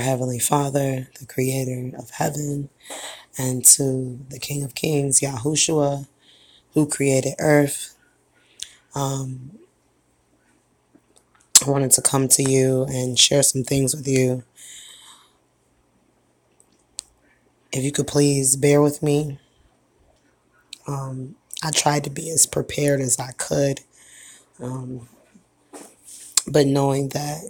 Heavenly Father, the Creator of heaven, and to the King of Kings, Yahushua, who created earth. I wanted to come to you and share some things with you. If you could please bear with me. I tried to be as prepared as I could, but knowing that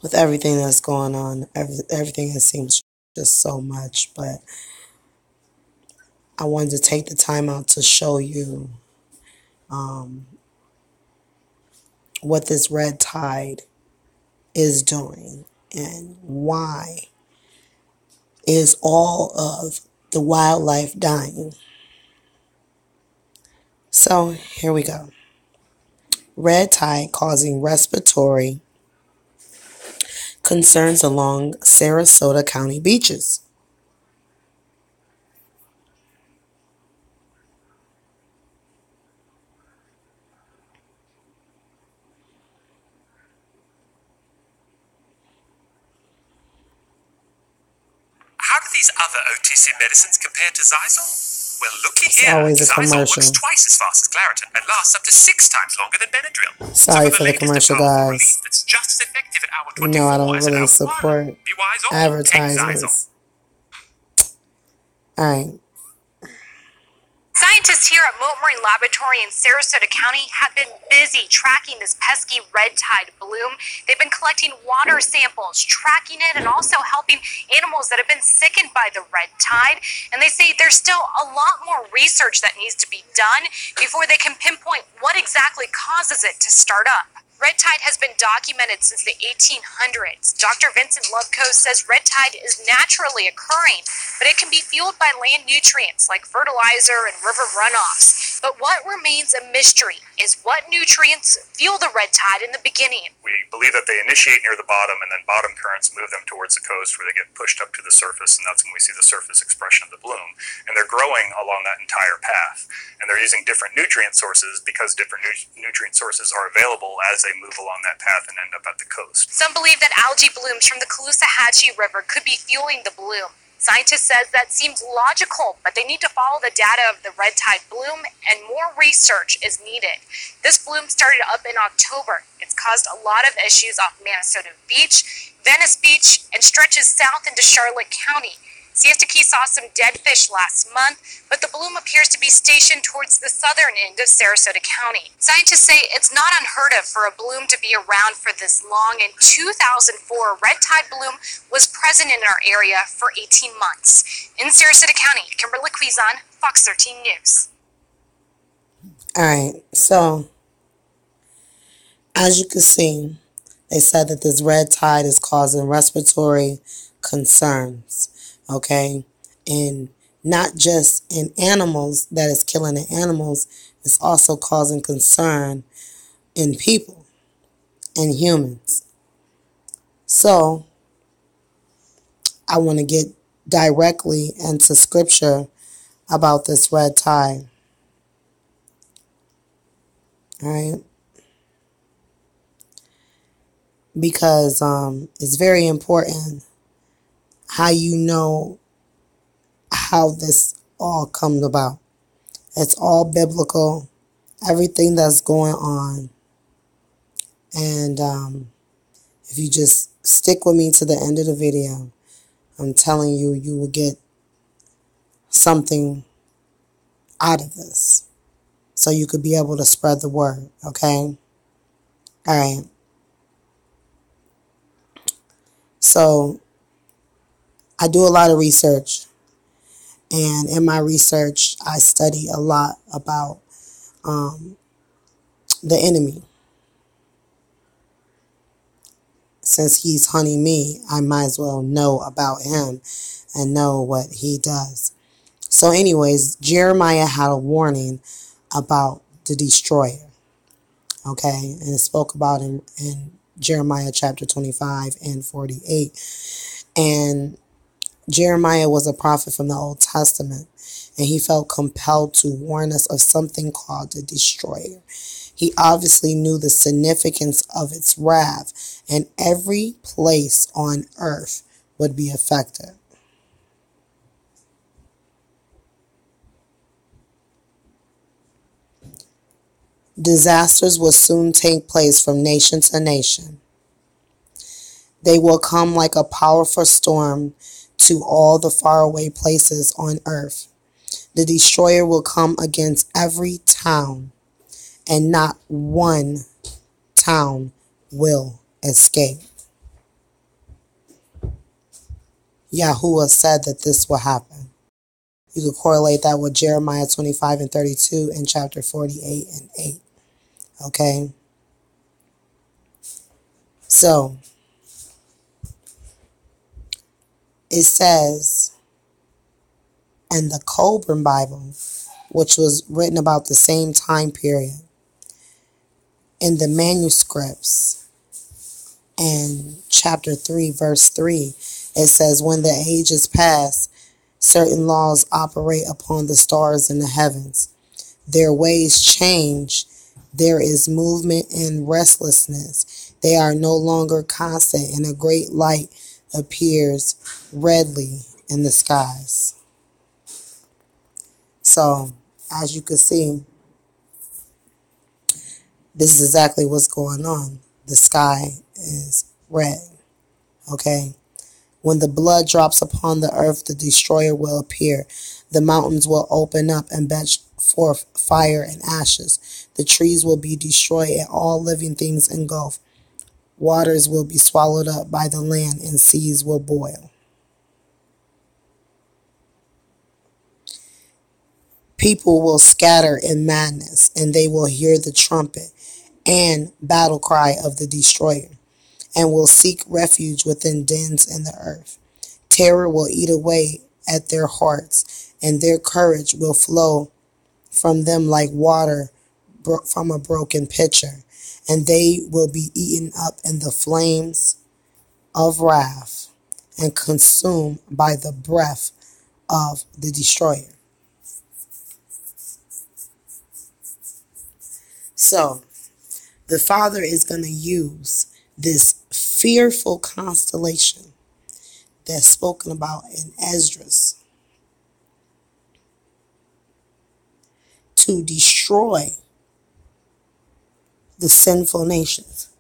with everything that's going on, everything that seems just so much, but I wanted to take the time out to show you what this red tide is doing and why is all of the wildlife dying. So here we go. Red tide causing respiratory concerns along Sarasota County beaches. How do these other OTC medicines compare to Xyzal? Well, looky It's here. always a Xyzal commercial. works twice as fast as Claritin and lasts up to 6 times longer than Benadryl. Sorry so for the commercial, guys. That's just as effective at hour You know I don't 24 as at really hour support 1. Be wise all. advertisements. All right. Scientists here at Montmorency Laboratory in Sarasota County have been busy tracking this pesky red tide bloom. They've been collecting water samples, tracking it, and also helping animals that have been sickened by the red tide. And they say there's still a lot more research that needs to be done before they can pinpoint what exactly causes it to start up. Red tide has been documented since the 1800s. Dr. Vincent Loveco says red tide is naturally occurring, but it can be fueled by land nutrients like fertilizer and river runoffs. But what remains a mystery is what nutrients fuel the red tide in the beginning. We believe that they initiate near the bottom, and then bottom currents move them towards the coast where they get pushed up to the surface, and that's when we see the surface expression of the bloom. And they're growing along that entire path. And they're using different nutrient sources because different nutrient sources are available as they move along that path and end up at the coast. Some believe that algae blooms from the Caloosahatchee River could be fueling the bloom. Scientists says that seems logical, but they need to follow the data of the red tide bloom, and more research is needed. This bloom started up in October. It's caused a lot of issues off Minnesota Beach, Venice Beach, and stretches south into Charlotte County. Siesta Key saw some dead fish last month, but the bloom appears to be stationed towards the southern end of Sarasota County. Scientists say it's not unheard of for a bloom to be around for this long. In 2004, a red tide bloom was present in our area for 18 months. In Sarasota County, Kimberly Quizon, Fox 13 News. All right. So, as you can see, they said that this red tide is causing respiratory concerns. Okay, and not just in animals, that is killing the animals, it's also causing concern in people and humans. So, I want to get directly into scripture about this red tide. All right, because it's very important how you know how this all comes about. It's all biblical, everything that's going on. And if you just stick with me to the end of the video, I'm telling you, you will get something out of this. So you could be able to spread the word, okay? All right. So, I do a lot of research, and in my research, I study a lot about the enemy. Since he's hunting me, I might as well know about him and know what he does. So anyways, Jeremiah had a warning about the destroyer, okay? And it spoke about in Jeremiah chapter 25 and 48. And Jeremiah was a prophet from the Old Testament, and he felt compelled to warn us of something called the destroyer. He obviously knew the significance of its wrath, and every place on earth would be affected. Disasters will soon take place from nation to nation. They will come like a powerful storm to all the faraway places on earth. The destroyer will come against every town, and not one town will escape. Yahuwah said that this will happen. You could correlate that with Jeremiah 25 and 32 and chapter 48 and 8. Okay? So, it says in the Coburn Bible, which was written about the same time period, in the manuscripts, in chapter 3, verse 3, it says, when the ages pass, certain laws operate upon the stars in the heavens. Their ways change. There is movement and restlessness. They are no longer constant, and a great light appears redly in the skies. So, as you can see, this is exactly what's going on. The sky is red. Okay? When the blood drops upon the earth, the destroyer will appear. The mountains will open up and belch forth fire and ashes. The trees will be destroyed and all living things engulfed. Waters will be swallowed up by the land and seas will boil. People will scatter in madness, and they will hear the trumpet and battle cry of the destroyer, and will seek refuge within dens in the earth. Terror will eat away at their hearts, and their courage will flow from them like water from a broken pitcher, and they will be eaten up in the flames of wrath and consumed by the breath of the destroyer. So, the Father is going to use this fearful constellation that's spoken about in Esdras to destroy the sinful nations.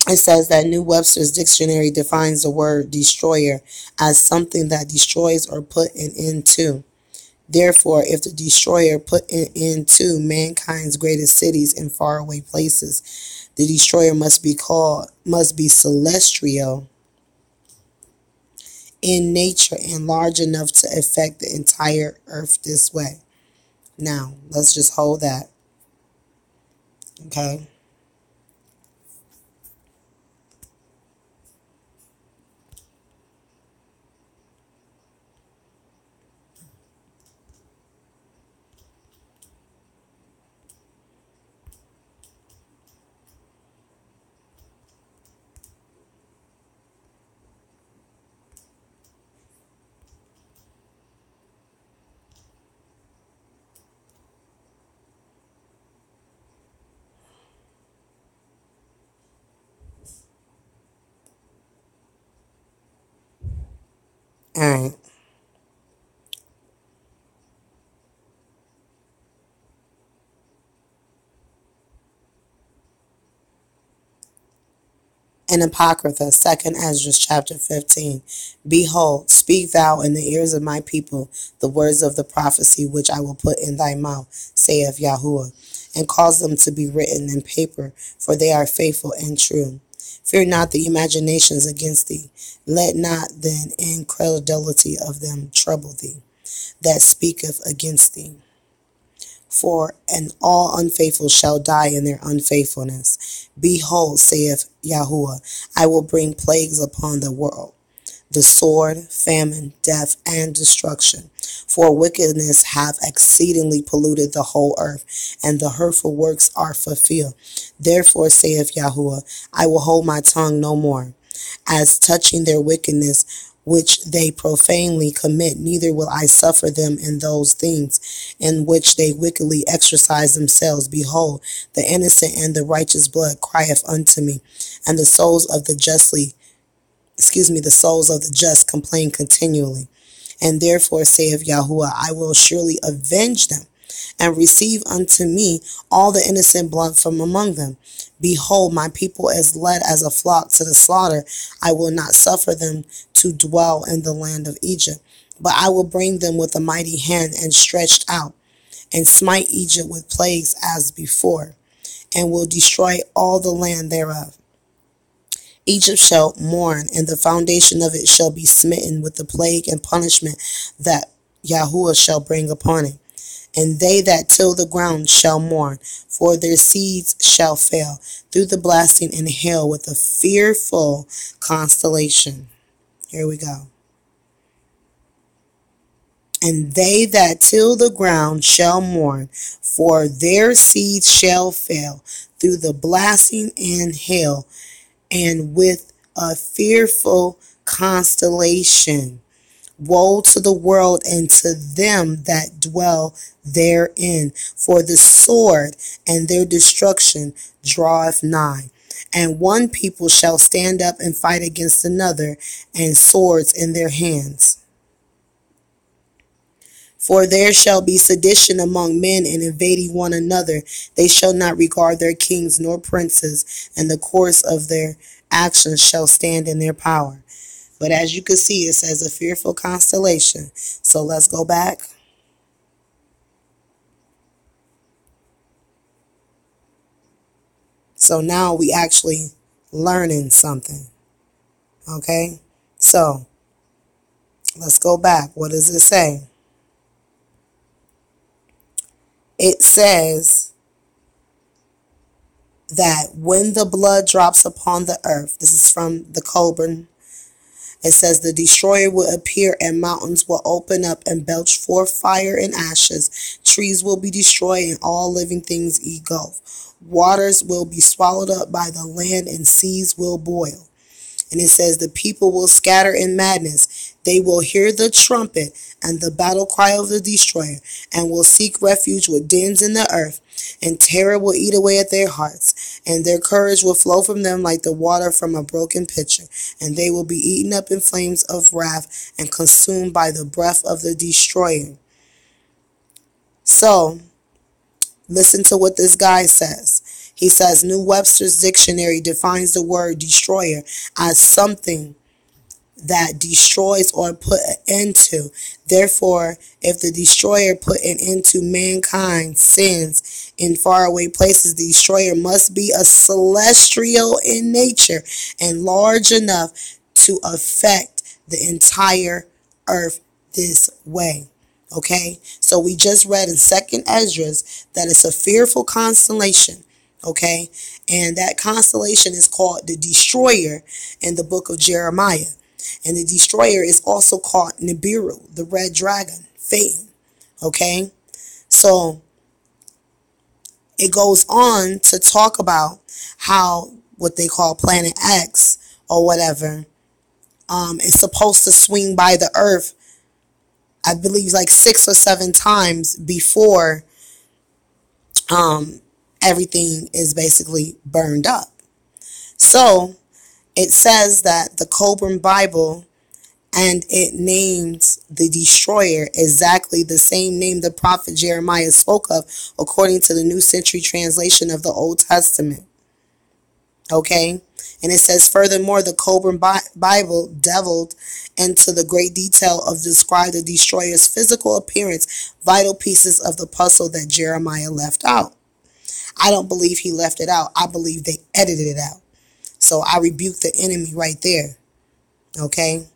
It says that New Webster's Dictionary defines the word destroyer as something that destroys or put an end to. Therefore, if the destroyer put an end to mankind's greatest cities in faraway places, the destroyer must be celestial in nature and large enough to affect the entire earth this way. Now, let's just hold that. Okay? All right. In Apocrypha, 2nd Esdras chapter 15. Behold, speak thou in the ears of my people the words of the prophecy which I will put in thy mouth, saith Yahuwah, and cause them to be written in paper, for they are faithful and true. Fear not the imaginations against thee. Let not the incredulity of them trouble thee, that speaketh against thee. For and all unfaithful shall die in their unfaithfulness. Behold, saith Yahuwah, I will bring plagues upon the world, the sword, famine, death, and destruction. For wickedness hath exceedingly polluted the whole earth, and the hurtful works are fulfilled. Therefore saith Yahuwah, I will hold my tongue no more. as touching their wickedness which they profanely commit, neither will I suffer them in those things in which they wickedly exercise themselves. Behold, the innocent and the righteous blood crieth unto me, and the souls of the just complain continually. And therefore saith Yahuwah, I will surely avenge them, and receive unto me all the innocent blood from among them. Behold, my people is led as a flock to the slaughter. I will not suffer them to dwell in the land of Egypt, but I will bring them with a mighty hand and stretched out, and smite Egypt with plagues as before, and will destroy all the land thereof. Egypt shall mourn, and the foundation of it shall be smitten with the plague and punishment that Yahuwah shall bring upon it. And they that till the ground shall mourn, for their seeds shall fail through the blasting and hail with a fearful constellation. Here we go. And they that till the ground shall mourn, for their seeds shall fail through the blasting and hail, and with a fearful constellation. Woe to the world and to them that dwell therein, for the sword and their destruction draweth nigh. And one people shall stand up and fight against another, and swords in their hands. For there shall be sedition among men, and invading one another. They shall not regard their kings nor princes, and the course of their actions shall stand in their power. But as you can see, it says a fearful constellation. So let's go back. So now we actually learning something. Okay? So let's go back. What does it say? It says that when the blood drops upon the earth, this is from the Colburn. It says the destroyer will appear, and mountains will open up and belch forth fire and ashes. Trees will be destroyed, and all living things engulfed. Waters will be swallowed up by the land, and seas will boil. And it says the people will scatter in madness. They will hear the trumpet and the battle cry of the destroyer, and will seek refuge with dens in the earth. And terror will eat away at their hearts, and their courage will flow from them like the water from a broken pitcher. And they will be eaten up in flames of wrath and consumed by the breath of the destroyer. So, listen to what this guy says. He says, New Webster's Dictionary defines the word destroyer as something that destroys or put an end to. Therefore, if the destroyer put an end to mankind's sins in faraway places, the destroyer must be a celestial in nature and large enough to affect the entire earth this way. Okay, so we just read in 2nd Esdras that it's a fearful constellation. Okay, and that constellation is called the destroyer in the book of Jeremiah. And the destroyer is also called Nibiru, the red dragon, Phaeton. Okay, so it goes on to talk about how what they call Planet X or whatever is supposed to swing by the earth, I believe, like 6 or 7 times before everything is basically burned up. So it says that the Colburn Bible, and it names the destroyer exactly the same name the prophet Jeremiah spoke of, according to the New Century Translation of the Old Testament. Okay? And it says, furthermore, the Colburn Bible delved into the great detail of describe the destroyer's physical appearance, vital pieces of the puzzle that Jeremiah left out. I don't believe he left it out. I believe they edited it out. So I rebuke the enemy right there. Okay?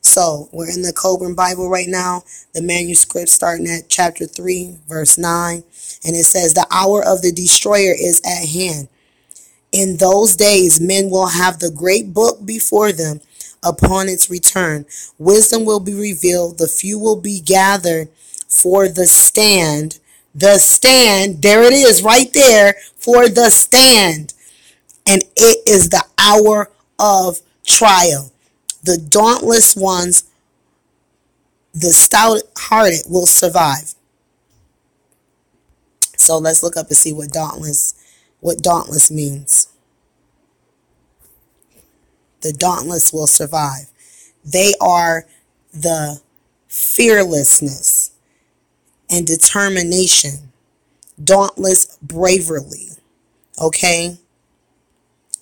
So we're in the Colburn Bible right now. The manuscript starting at chapter 3, verse 9. And it says, the hour of the destroyer is at hand. In those days, men will have the great book before them upon its return. Wisdom will be revealed. The few will be gathered for the stand. The stand, there it is right there, for the stand. And it is the hour of trial. The dauntless ones, the stout-hearted, will survive. So let's look up and see what dauntless means. The dauntless will survive. They are the fearlessness and determination. Dauntless bravery. Okay?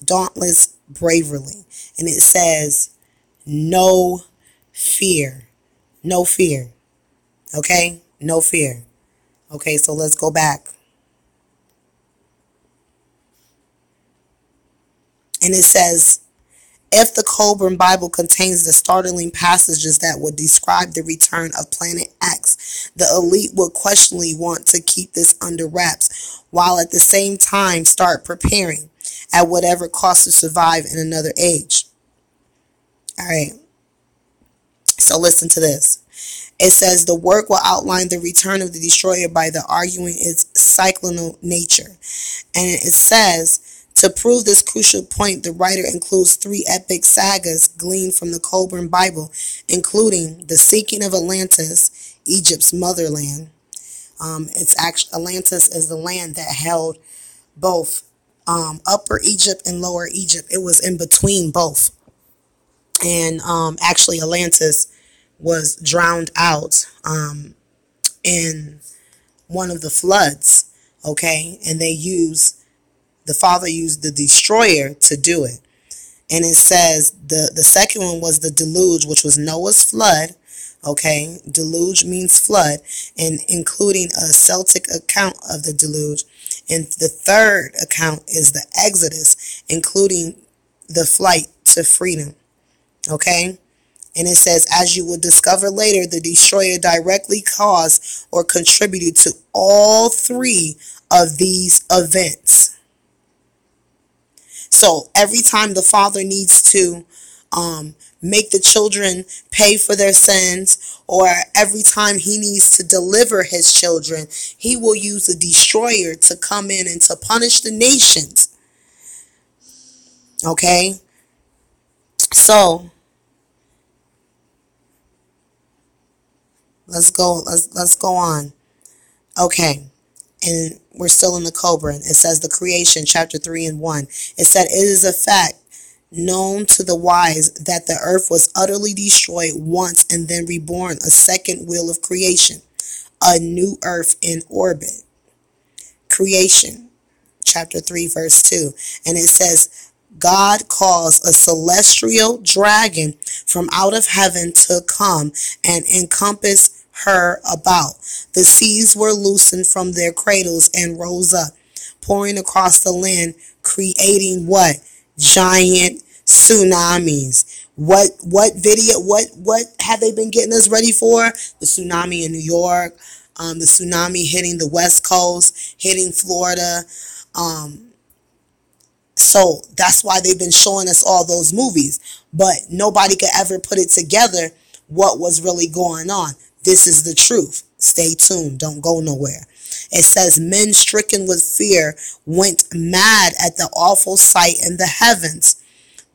Dauntless bravery. And it says, no fear. No fear. Okay? No fear. Okay, so let's go back. And it says, if the Coburn Bible contains the startling passages that would describe the return of Planet X, the elite would questionably want to keep this under wraps, while at the same time start preparing at whatever cost to survive in another age. Alright, so listen to this. It says the work will outline the return of the destroyer by the arguing its cyclical nature. And it says, to prove this crucial point, the writer includes 3 epic sagas gleaned from the Coburn Bible, including the Sinking of Atlantis, Egypt's motherland. Atlantis is the land that held both Upper Egypt and Lower Egypt. It was in between both. And actually Atlantis was drowned out in one of the floods. Okay, and the Father used the destroyer to do it. And it says the second one was the deluge, which was Noah's flood. Okay, deluge means flood, and including a Celtic account of the deluge. And the third account is the Exodus, including the flight to freedom. Okay, and it says, as you will discover later, the destroyer directly caused or contributed to all 3 of these events. So every time the Father needs to make the children pay for their sins, or every time he needs to deliver his children, he will use the destroyer to come in and to punish the nations. Okay? So let's go on. Okay. And we're still in the Coburn. It says the creation, chapter 3 and 1. It said, it is a fact known to the wise that the earth was utterly destroyed once and then reborn, a second wheel of creation, a new earth in orbit. Creation, chapter 3, verse 2. And it says, God caused a celestial dragon from out of heaven to come and encompass her about. The seas were loosened from their cradles and rose up, pouring across the land, creating what? Giant tsunamis. What have they been getting us ready for? The tsunami in New York, the tsunami hitting the West Coast, hitting Florida. So that's why they've been showing us all those movies. But nobody could ever put it together what was really going on. This is the truth. Stay tuned. Don't go nowhere. It says, men stricken with fear went mad at the awful sight in the heavens.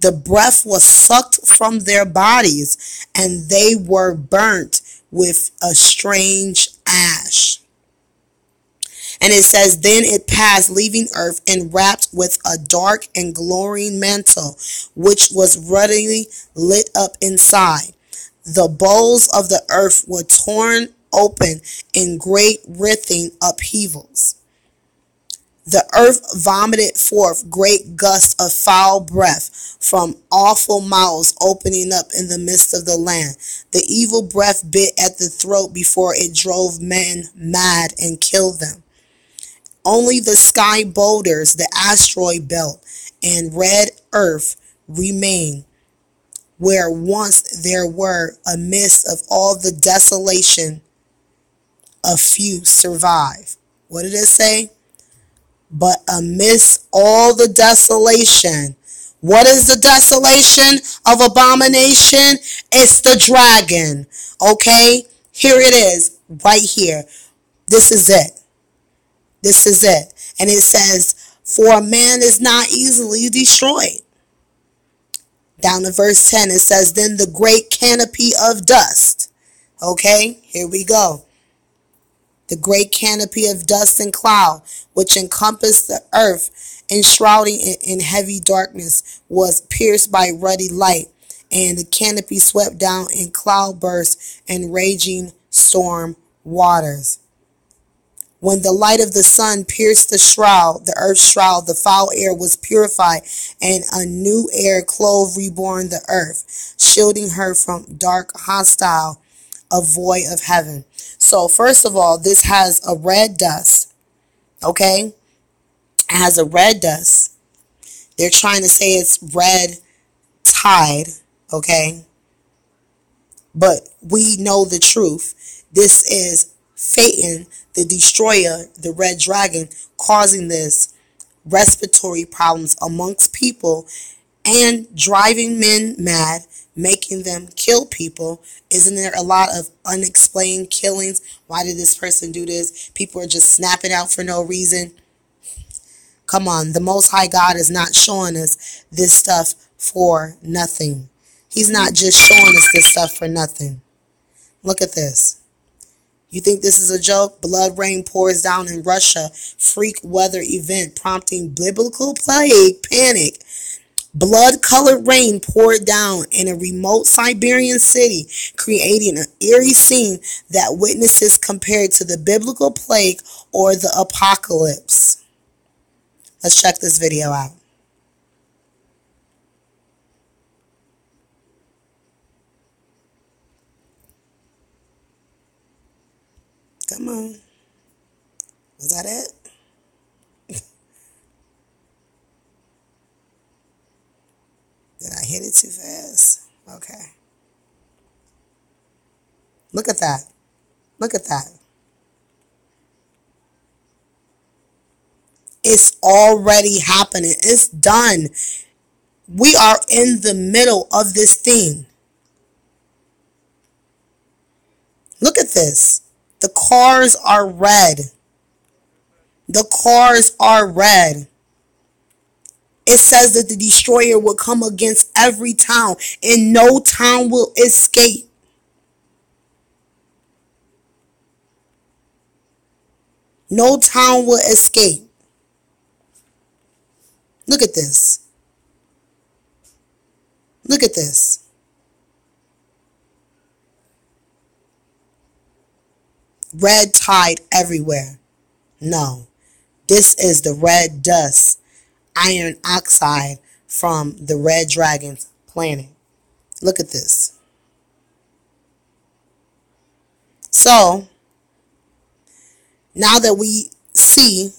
The breath was sucked from their bodies, and they were burnt with a strange ash. And it says, then it passed, leaving earth, and wrapped with a dark and glowing mantle, which was ruddily lit up inside. The bowls of the earth were torn open in great writhing upheavals. The earth vomited forth great gusts of foul breath from awful mouths opening up in the midst of the land. The evil breath bit at the throat before it drove men mad and killed them. Only the sky boulders, the asteroid belt, and red earth remain, where once there were, amidst of all the desolation, a few survive. What did it say? But amidst all the desolation, what is the desolation of abomination? It's the dragon. Okay? Here it is, right here. This is it. This is it. And it says, for a man is not easily destroyed. Down to verse 10, it says, then the great canopy of dust. Okay, here we go. The great canopy of dust and cloud, which encompassed the earth, enshrouding it in heavy darkness, was pierced by ruddy light, and the canopy swept down in cloudbursts and raging storm waters. When the light of the sun pierced the shroud, the earth's shroud, the foul air was purified, and a new air clove reborn the earth, shielding her from dark, hostile, a void of heaven. So first of all, this has a red dust. Okay? It has a red dust. They're trying to say it's red tide. Okay? But we know the truth. This is Phaeton, the destroyer, the red dragon, causing this respiratory problems amongst people and driving men mad, making them kill people. Isn't there a lot of unexplained killings? Why did this person do this? People are just snapping out for no reason. Come on, the Most High God is not showing us this stuff for nothing. He's not just showing us this stuff for nothing. Look at this. You think this is a joke? Blood rain pours down in Russia. Freak weather event prompting biblical plague panic. Blood-colored rain poured down in a remote Siberian city, creating an eerie scene that witnesses compared to the biblical plague or the apocalypse. Let's check this video out. Come on. Was that it? Did I hit it too fast? Okay. Look at that. Look at that. It's already happening. It's done. We are in the middle of this thing. Look at this. The cars are red. The cars are red. It says that the destroyer will come against every town, and no town will escape. No town will escape. Look at this. Look at this. Red tide everywhere. No. This is the red dust, iron oxide from the red dragon's planet. Look at this. So, now that we see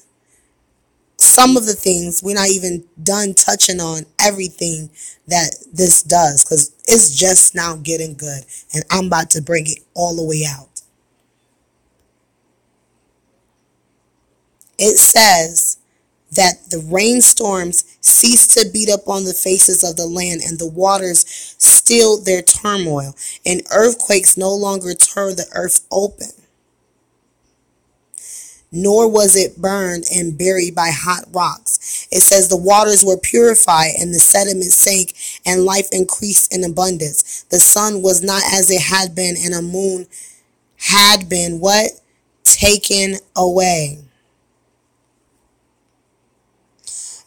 some of the things, we're not even done touching on everything that this does, because it's just now getting good, and I'm about to bring it all the way out. It says that the rainstorms cease to beat up on the faces of the land, and the waters still their turmoil, and earthquakes no longer tore the earth open. Nor was it burned and buried by hot rocks. It says the waters were purified and the sediment sank and life increased in abundance. The sun was not as it had been, and a moon had been what? Taken away.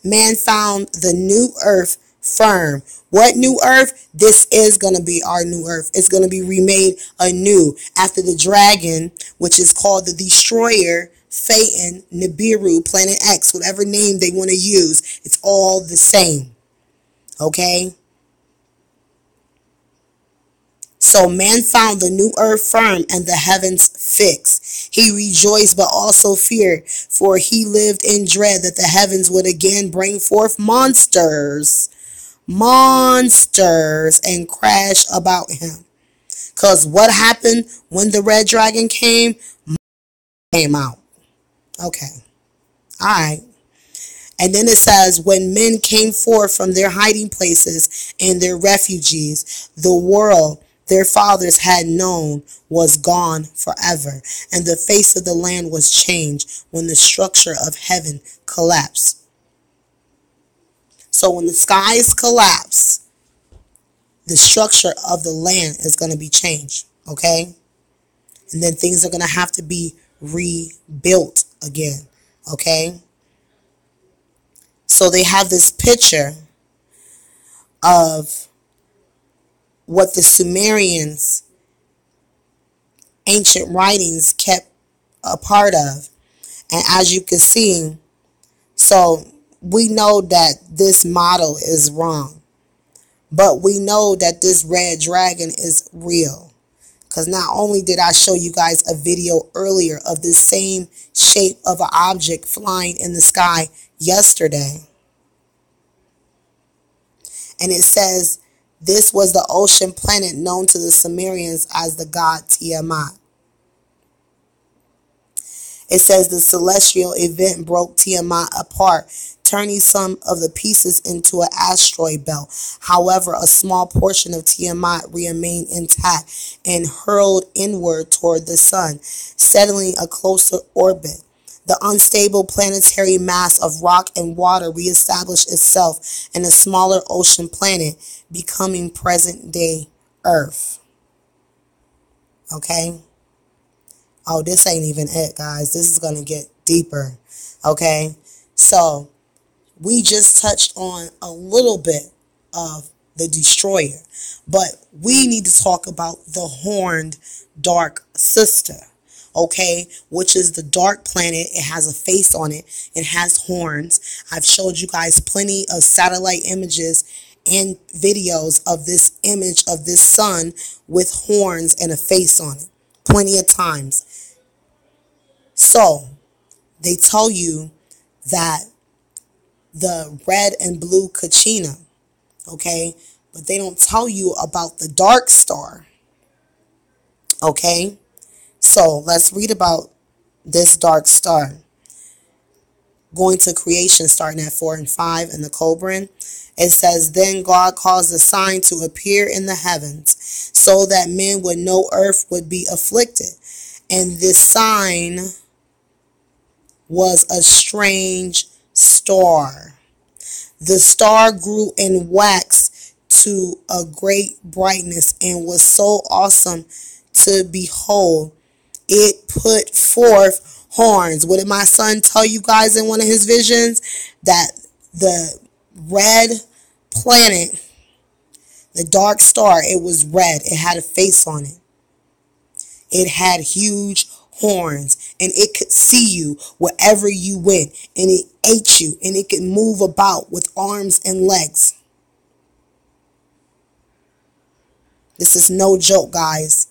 Man found the new earth firm. What new earth? This is going to be our new earth. It's going to be remade anew after the dragon, which is called the destroyer, Phaeton, Nibiru, Planet X, whatever name they want to use. It's all the same. Okay? So man found the new earth firm and the heavens fixed. He rejoiced but also feared, for he lived in dread that the heavens would again bring forth monsters, and crash about him. Because what happened when the red dragon came out. Okay. Alright. And then it says, when men came forth from their hiding places and their refuges, the world their fathers had known was gone forever, and the face of the land was changed when the structure of heaven collapsed. So when the skies collapse, the structure of the land is going to be changed, okay? And then things are going to have to be rebuilt again, okay? So they have this picture of what the Sumerians' ancient writings kept a part of. And as you can see, so we know that this model is wrong. But we know that this red dragon is real. Because not only did I show you guys a video earlier of this same shape of an object flying in the sky yesterday. And it says this was the ocean planet known to the Sumerians as the god Tiamat. It says the celestial event broke Tiamat apart, turning some of the pieces into an asteroid belt. However, a small portion of Tiamat remained intact and hurled inward toward the sun, settling a closer orbit. The unstable planetary mass of rock and water reestablished itself in a smaller ocean planet, becoming present-day Earth. Okay? Oh, this ain't even it, guys. This is going to get deeper. Okay? So, we just touched on a little bit of the destroyer. But we need to talk about the horned dark sister. Okay? Which is the dark planet. It has a face on it. It has horns. I've showed you guys plenty of satellite images and videos of this image of this sun with horns and a face on it. Plenty of times. So, they tell you that the red and blue Kachina, okay, but they don't tell you about the dark star, okay? So, let's read about this dark star. Going to creation, starting at 4 and 5 in the Cobran. It says, then God caused a sign to appear in the heavens, so that men would know earth would be afflicted. And this sign was a strange star. The star grew and waxed to a great brightness and was so awesome to behold. It put forth horns. What did my son tell you guys in one of his visions? That the red planet, the dark star, it was red. It had a face on it. It had huge horns, and it could see you wherever you went, and it ate you, and it could move about with arms and legs. This is no joke, guys.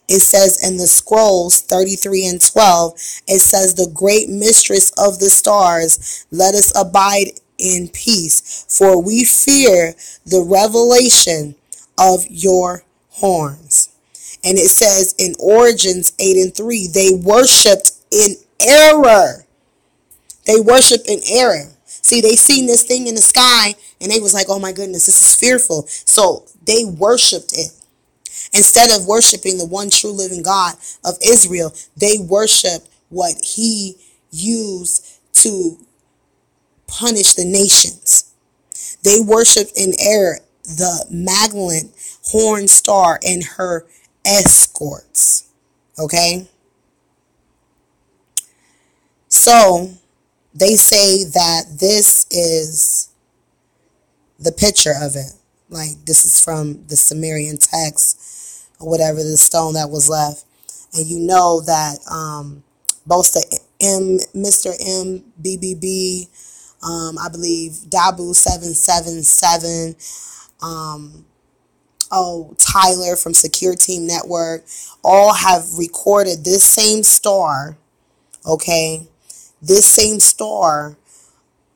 It says in the scrolls 33 and 12, it says, the great mistress of the stars, let us abide in peace, for we fear the revelation of your horns. And it says in Origins 8 and 3, they worshipped in error. They worshipped in error. See, they seen this thing in the sky, and they was like, oh my goodness, this is fearful. So they worshipped it. Instead of worshiping the one true living God of Israel, they worshiped what he used to punish the nations. They worshiped in error the Magdalene horn star and her escorts. Okay? So, they say that this is the picture of it. Like, this is from the Sumerian text, or whatever, the stone that was left. And you know that both the Mr. MBBB, I believe Dabu 777, Tyler from Secure Team Network, all have recorded this same star, okay, this same star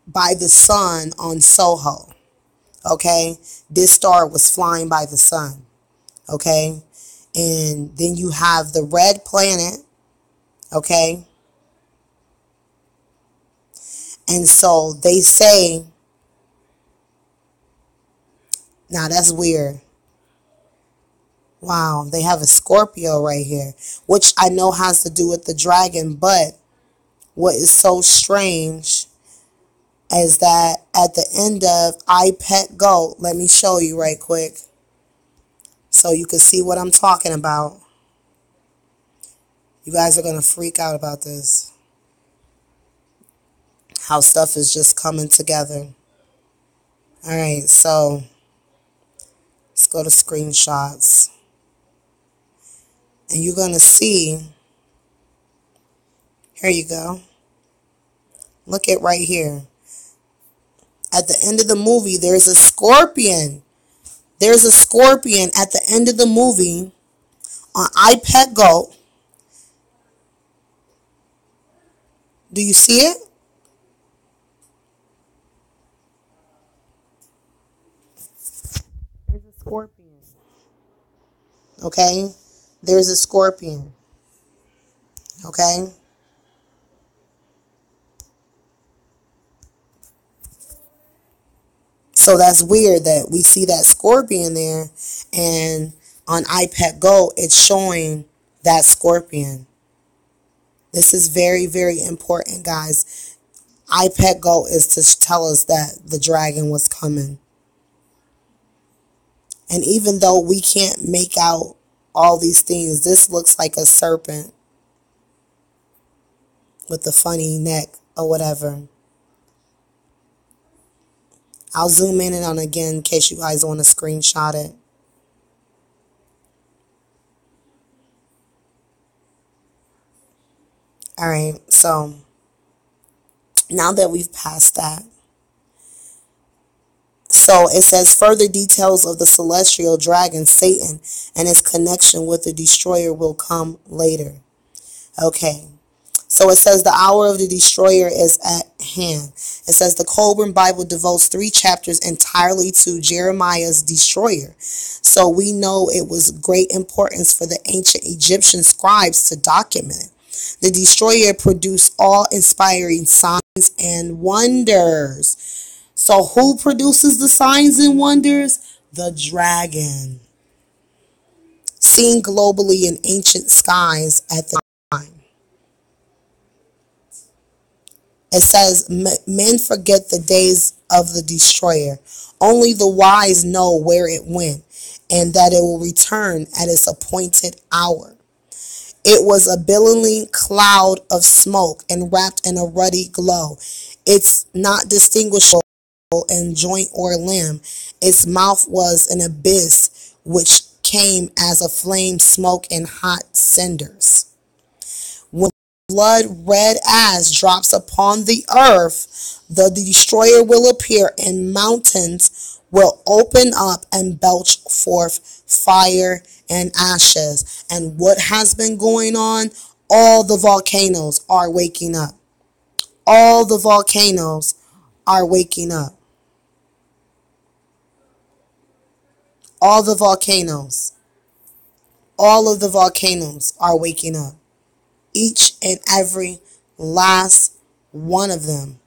by the sun on Soho, okay. This star was flying by the sun, okay. And then you have the red planet, okay. And so they say, now that's weird. Wow, they have a Scorpio right here, which I know has to do with the dragon, but what is so strange is that at the end of I Pet Goat, let me show you right quick. So you can see what I'm talking about. You guys are going to freak out about this. How stuff is just coming together. Alright, so let's go to screenshots. And you're going to see, here you go. Look at right here. At the end of the movie, there's a scorpion. There's a scorpion at the end of the movie on iPad Go. Do you see it? There's a scorpion. Okay? There's a scorpion. Okay? So that's weird that we see that scorpion there, and on iPad Go, it's showing that scorpion. This is very, very important, guys. iPad Go is to tell us that the dragon was coming. And even though we can't make out all these things, this looks like a serpent with the funny neck or whatever. I'll zoom in and on again in case you guys want to screenshot it. Alright, so now that we've passed that, so it says further details of the celestial dragon Satan and his connection with the destroyer will come later. Okay. So it says the hour of the destroyer is at hand. It says the Colburn Bible devotes 3 chapters entirely to Jeremiah's destroyer. So we know it was great importance for the ancient Egyptian scribes to document it. The destroyer produced awe-inspiring signs and wonders. So who produces the signs and wonders? The dragon. Seen globally in ancient skies at the time. It says, men forget the days of the destroyer. Only the wise know where it went, and that it will return at its appointed hour. It was a billowing cloud of smoke and wrapped in a ruddy glow. It's not distinguishable in joint or limb. Its mouth was an abyss which came as a flame, smoke, and hot cinders. When blood red ash drops upon the earth, the destroyer will appear, and mountains will open up and belch forth fire and ashes. And what has been going on? All the volcanoes are waking up. All the volcanoes are waking up. All the volcanoes. All of the volcanoes are waking up. Each and every last one of them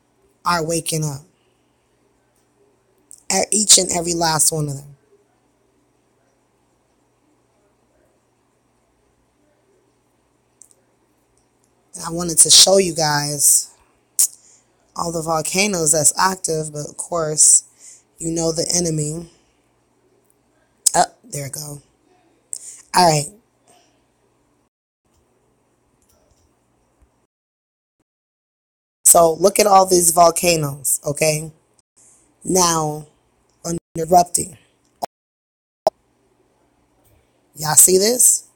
are waking up. Each and every last one of them. I wanted to show you guys all the volcanoes that's active, but of course, you know the enemy. Oh, there we go. All right. So look at all these volcanoes, okay? Now, erupting. Y'all see this?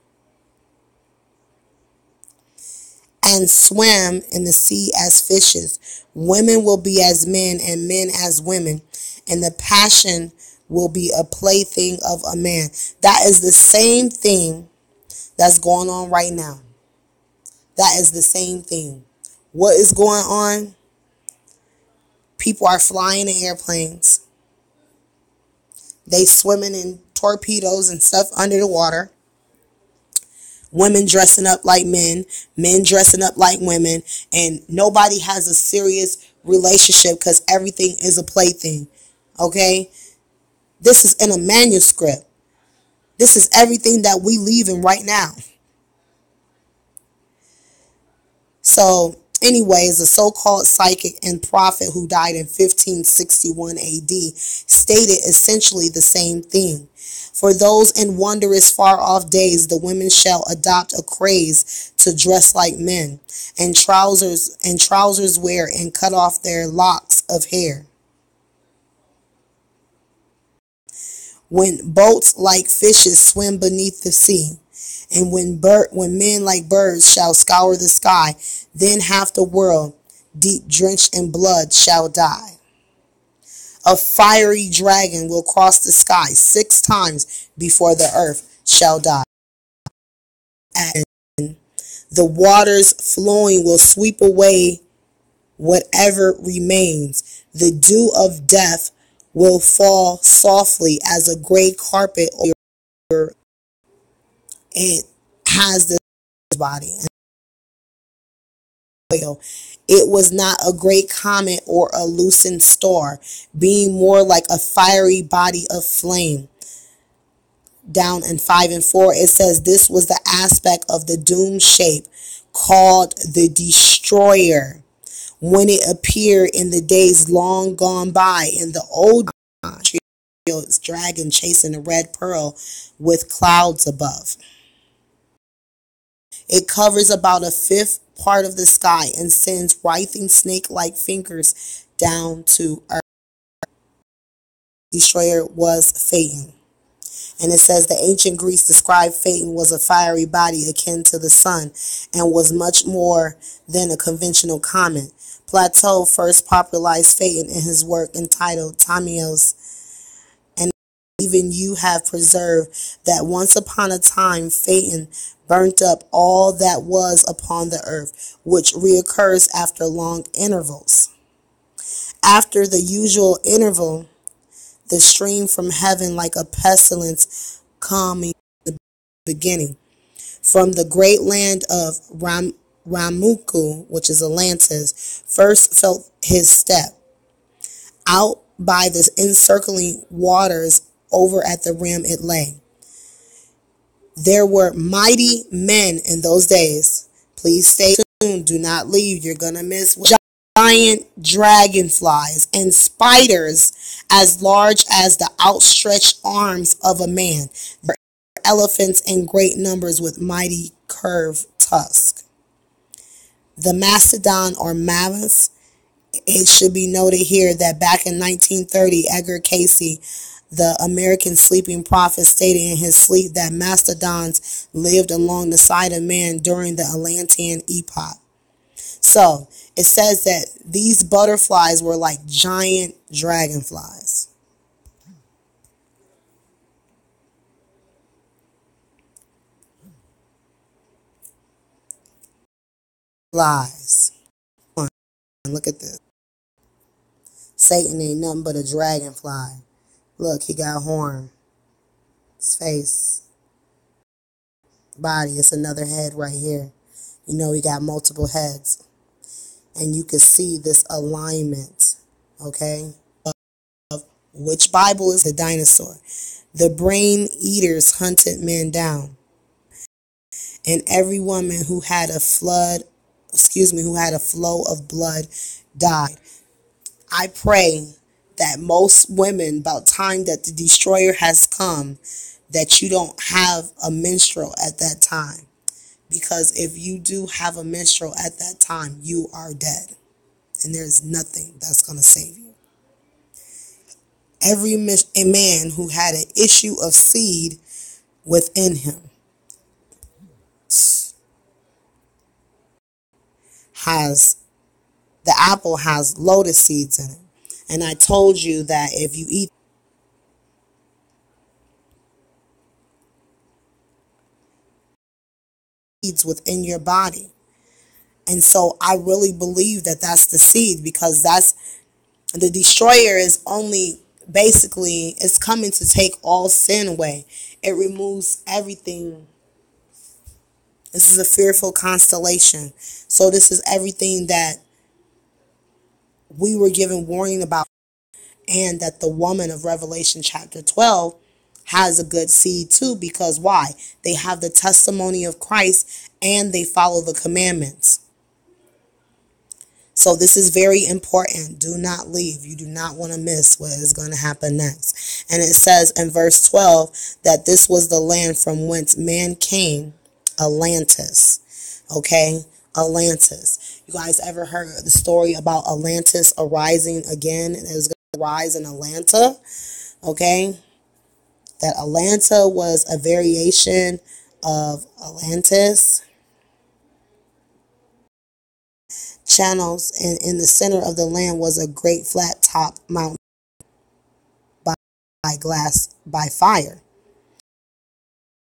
And swim in the sea as fishes. Women will be as men, and men as women. And the passion will be a plaything of a man. That is the same thing that's going on right now. That is the same thing. What is going on? People are flying in airplanes. They swimming in torpedoes and stuff under the water. Women dressing up like men. Men dressing up like women. And nobody has a serious relationship because everything is a plaything. Okay? This is in a manuscript. This is everything that we live in right now. So Anyways, the so-called psychic and prophet who died in 1561 AD stated essentially the same thing. For those in wondrous far-off days, the women shall adopt a craze to dress like men, and trousers wear, and cut off their locks of hair. When boats like fishes swim beneath the sea, and when men like birds shall scour the sky, then half the world, deep drenched in blood, shall die. A fiery dragon will cross the sky 6 times before the earth shall die. And the waters flowing will sweep away whatever remains. The dew of death will fall softly as a gray carpet over it. Has this body. It was not a great comet or a lucent star, being more like a fiery body of flame. Down in 5 and 4, it says this was the aspect of the doomed shape called the Destroyer, when it appeared in the days long gone by. In the old dragon chasing a red pearl with clouds above. It covers about a fifth part of the sky and sends writhing snake-like fingers down to earth. Destroyer was Phaeton. And it says the ancient Greeks described Phaeton was a fiery body akin to the sun and was much more than a conventional comet. Plato first popularized Phaeton in his work entitled Timaeus, and even you have preserved that once upon a time Phaeton burnt up all that was upon the earth, which reoccurs after long intervals. After the usual interval, the stream from heaven like a pestilence coming in the beginning. From the great land of Ramuku, which is Atlantis, first felt his step. Out by the encircling waters over at the rim it lay. There were mighty men in those days. Please stay tuned. Do not leave. You're going to miss giant dragonflies and spiders as large as the outstretched arms of a man. There were elephants in great numbers with mighty curved tusks. The mastodon or mammoths. It should be noted here that back in 1930, Edgar Cayce, the American sleeping prophet, stated in his sleep that mastodons lived along the side of man during the Atlantean epoch. So, it says that these butterflies were like giant dragonflies. Flies. Look at this. Satan ain't nothing but a dragonfly. Look, he got horn. His face. Body. It's another head right here. You know he got multiple heads. And you can see this alignment. Okay? Of which Bible is the dinosaur. The brain eaters hunted men down. And every woman who had a flow of blood died. I pray that most women, about time that the destroyer has come, that you don't have a menstrual at that time. Because if you do have a menstrual at that time, you are dead. And there's nothing that's going to save you. Every man who had an issue of seed within him the apple has lotus seeds in it. And I told you that if you eat seeds within your body. And so I really believe that that's the seed, because that's the destroyer is only basically it's coming to take all sin away. It removes everything. This is a fearful constellation. So this is everything that we were given warning about, and that the woman of Revelation chapter 12 has a good seed too, because why? They have the testimony of Christ and they follow the commandments. So this is very important. Do not leave. You do not want to miss what is going to happen next. And it says in verse 12 that this was the land from whence man came, Atlantis. Okay? Atlantis. You guys ever heard the story about Atlantis arising again? It was going to rise in Atlanta. Okay? That Atlanta was a variation of Atlantis. Channels, and in the center of the land was a great flat top mountain by fire.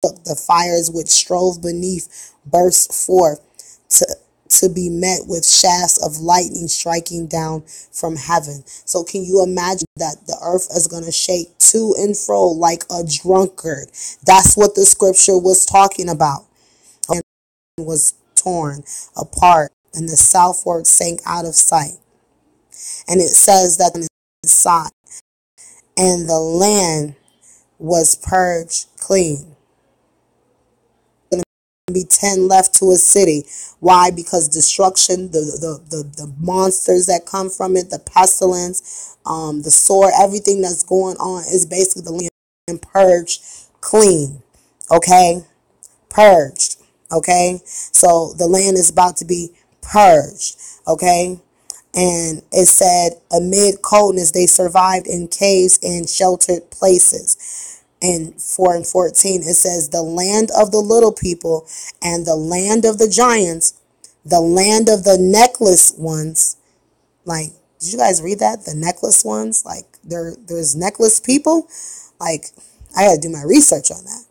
The fires which strove beneath burst forth to be met with shafts of lightning striking down from heaven. So can you imagine that the earth is going to shake to and fro like a drunkard? That's what the scripture was talking about. And was torn apart, and the southward sank out of sight. And it says that on the side, and the land was purged clean. Going to be 10 left to a city. Why? Because destruction, the monsters that come from it, the pestilence, the sword, everything that's going on is basically the land purged clean. Okay? Purged. Okay? So the land is about to be purged. Okay? And it said, amid coldness, they survived in caves and sheltered places. And 4 and 14, it says, the land of the little people and the land of the giants, the land of the necklace ones. Like, did you guys read that? The necklace ones? Like, there's necklace people? Like, I had to do my research on that.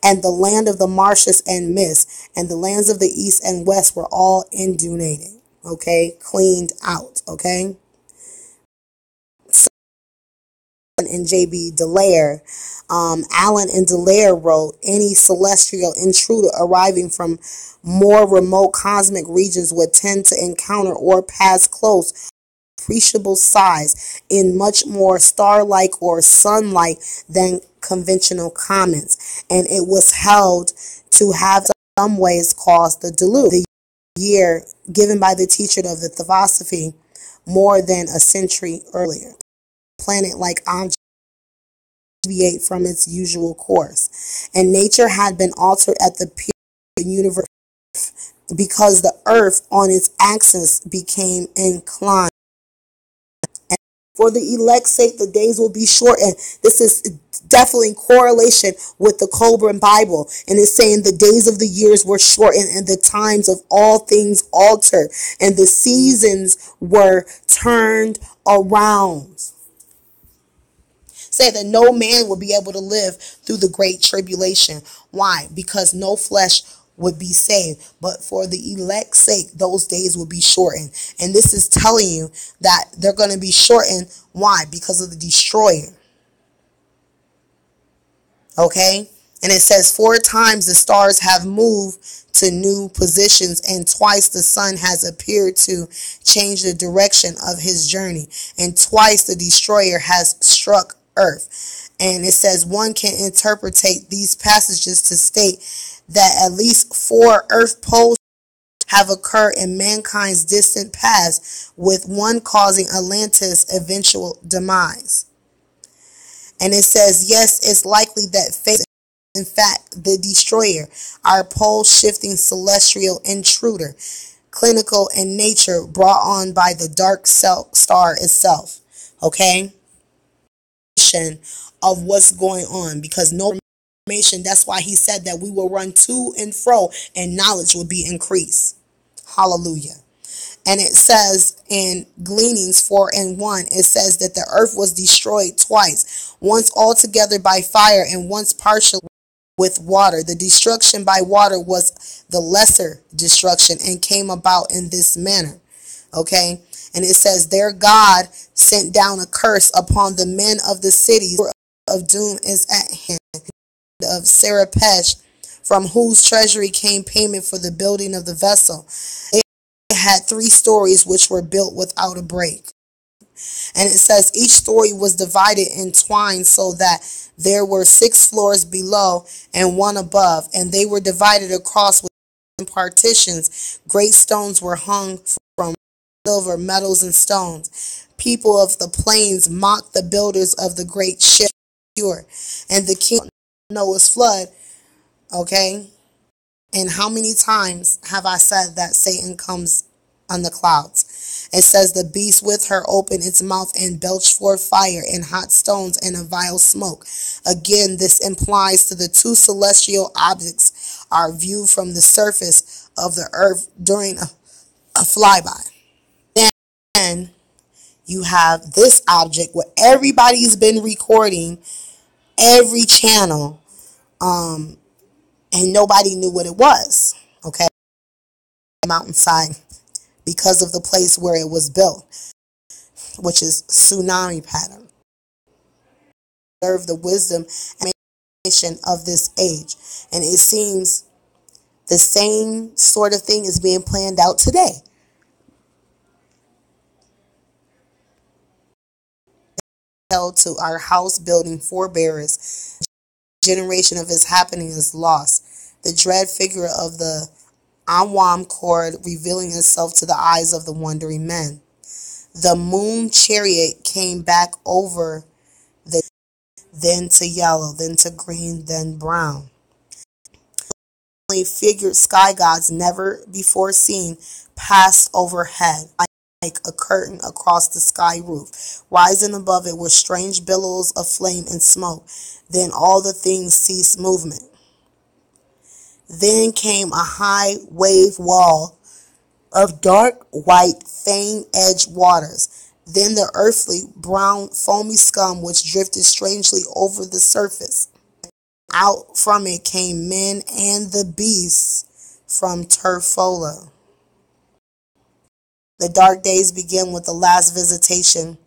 And the land of the marshes and mist, and the lands of the east and west were all inundated. Okay, cleaned out. Okay, so, and J.B. Dallaire, Allen and Dallaire wrote, any celestial intruder arriving from more remote cosmic regions would tend to encounter or pass close appreciable size in much more star-like or sun-like than conventional comets, and it was held to have some ways caused the deluge. The year given by the teacher of the theosophy more than a century earlier. Planet-like objects deviate from its usual course, and nature had been altered at the period universe because the earth on its axis became inclined. And for the elect's sake, the days will be shortened. This is definitely in correlation with the Cobran Bible, and it's saying the days of the years were shortened and the times of all things altered, and the seasons were turned around. Say that no man will be able to live through the great tribulation. Why? Because no flesh would be saved, but for the elect's sake, those days will be shortened. And this is telling you that they're going to be shortened. Why? Because of the destroyer. Okay? And it says 4 times the stars have moved to new positions, and twice the sun has appeared to change the direction of his journey, and twice the destroyer has struck earth. And it says one can interpretate these passages to state that at least 4 earth poles have occurred in mankind's distant past, with one causing Atlantis' eventual demise. And it says, yes, it's likely that Phaeton, in fact, the destroyer, our pole-shifting celestial intruder, clinical in nature, brought on by the dark star itself. Okay? Of what's going on, because no information, that's why he said that we will run to and fro and knowledge will be increased. Hallelujah. And it says in Gleanings 4 and 1, it says that the earth was destroyed twice, once altogether by fire and once partially with water. The destruction by water was the lesser destruction and came about in this manner. Okay? And it says, their God sent down a curse upon the men of the cities of doom is at hand, of Serapesh, from whose treasury came payment for the building of the vessel. It had 3 stories which were built without a break. And it says each story was divided in twine, so that there were 6 floors below and 1 above, and they were divided across with partitions. Great stones were hung from silver, metals, and stones. People of the plains mocked the builders of the great ship, and the king of Noah's flood. Okay? And how many times have I said that Satan comes on the clouds? It says the beast with her opened its mouth and belched forth fire and hot stones and a vile smoke. Again, this implies to the two celestial objects are viewed from the surface of the earth during a flyby. Then you have this object where everybody's been recording every channel, and nobody knew what it was. Okay, mountainside, because of the place where it was built, which is tsunami pattern. Observe the wisdom and information of this age, and it seems the same sort of thing is being planned out today. Held to our house building forebearers, generation of his happening is lost. The dread figure of the Anwam cord revealing itself to the eyes of the wondering men. The moon chariot came back over the, then to yellow, then to green, then brown. Figured sky gods never before seen passed overhead like a curtain across the sky roof. Rising above it were strange billows of flame and smoke. Then all the things ceased movement. Then came a high wave wall of dark white fan-edged waters. Then the earthly brown foamy scum which drifted strangely over the surface. Out from it came men and the beasts from Turfola. The dark days begin with the last visitation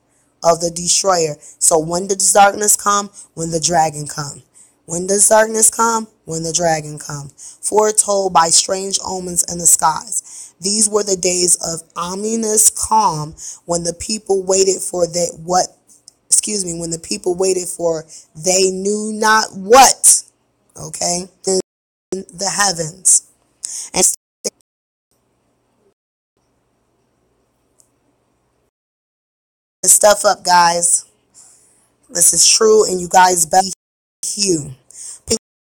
of the destroyer. So when does darkness come? When the dragon comes. When does darkness come? When the dragon comes. Foretold by strange omens in the skies. These were the days of ominous calm when the people waited for when the people waited for they knew not what. Okay? In the heavens. And this stuff up, guys. This is true, and you guys better hew.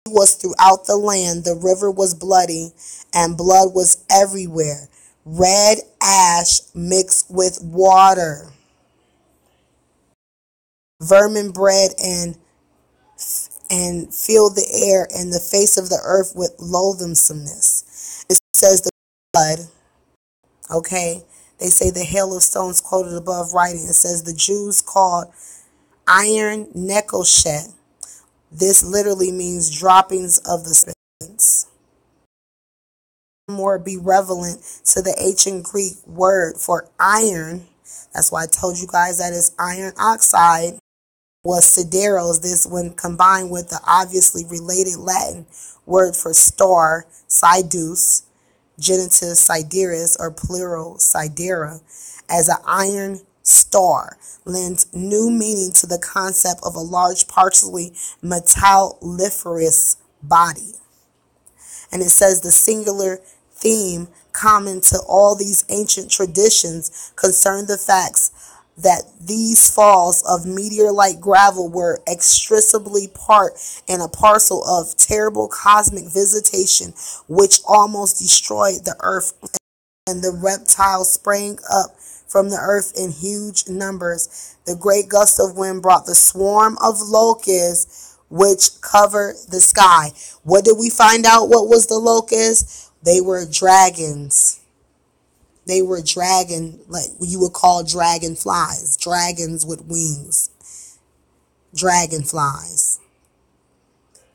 Was throughout the land. The river was bloody, and blood was everywhere. Red ash mixed with water. Vermin bred and filled the air and the face of the earth with loathsomeness. It says the blood. Okay, they say the hail of stones quoted above writing. It says the Jews called iron nekoshet. This literally means droppings of the spirits. More be relevant to the ancient Greek word for iron. That's why I told you guys that is iron oxide. Was sideros. This, when combined with the obviously related Latin word for star, sidus, genitive sideris, or plural sidera, as an iron star, lends new meaning to the concept of a large, partially metalliferous body. And it says the singular theme common to all these ancient traditions concerned the facts that these falls of meteor-like gravel were inextricably part and a parcel of terrible cosmic visitation which almost destroyed the earth, and the reptiles sprang up from the earth in huge numbers. The great gust of wind brought the swarm of locusts which covered the sky. What did we find out? What was the locusts? They were dragons. They were like you would call dragonflies. Dragons with wings. Dragonflies.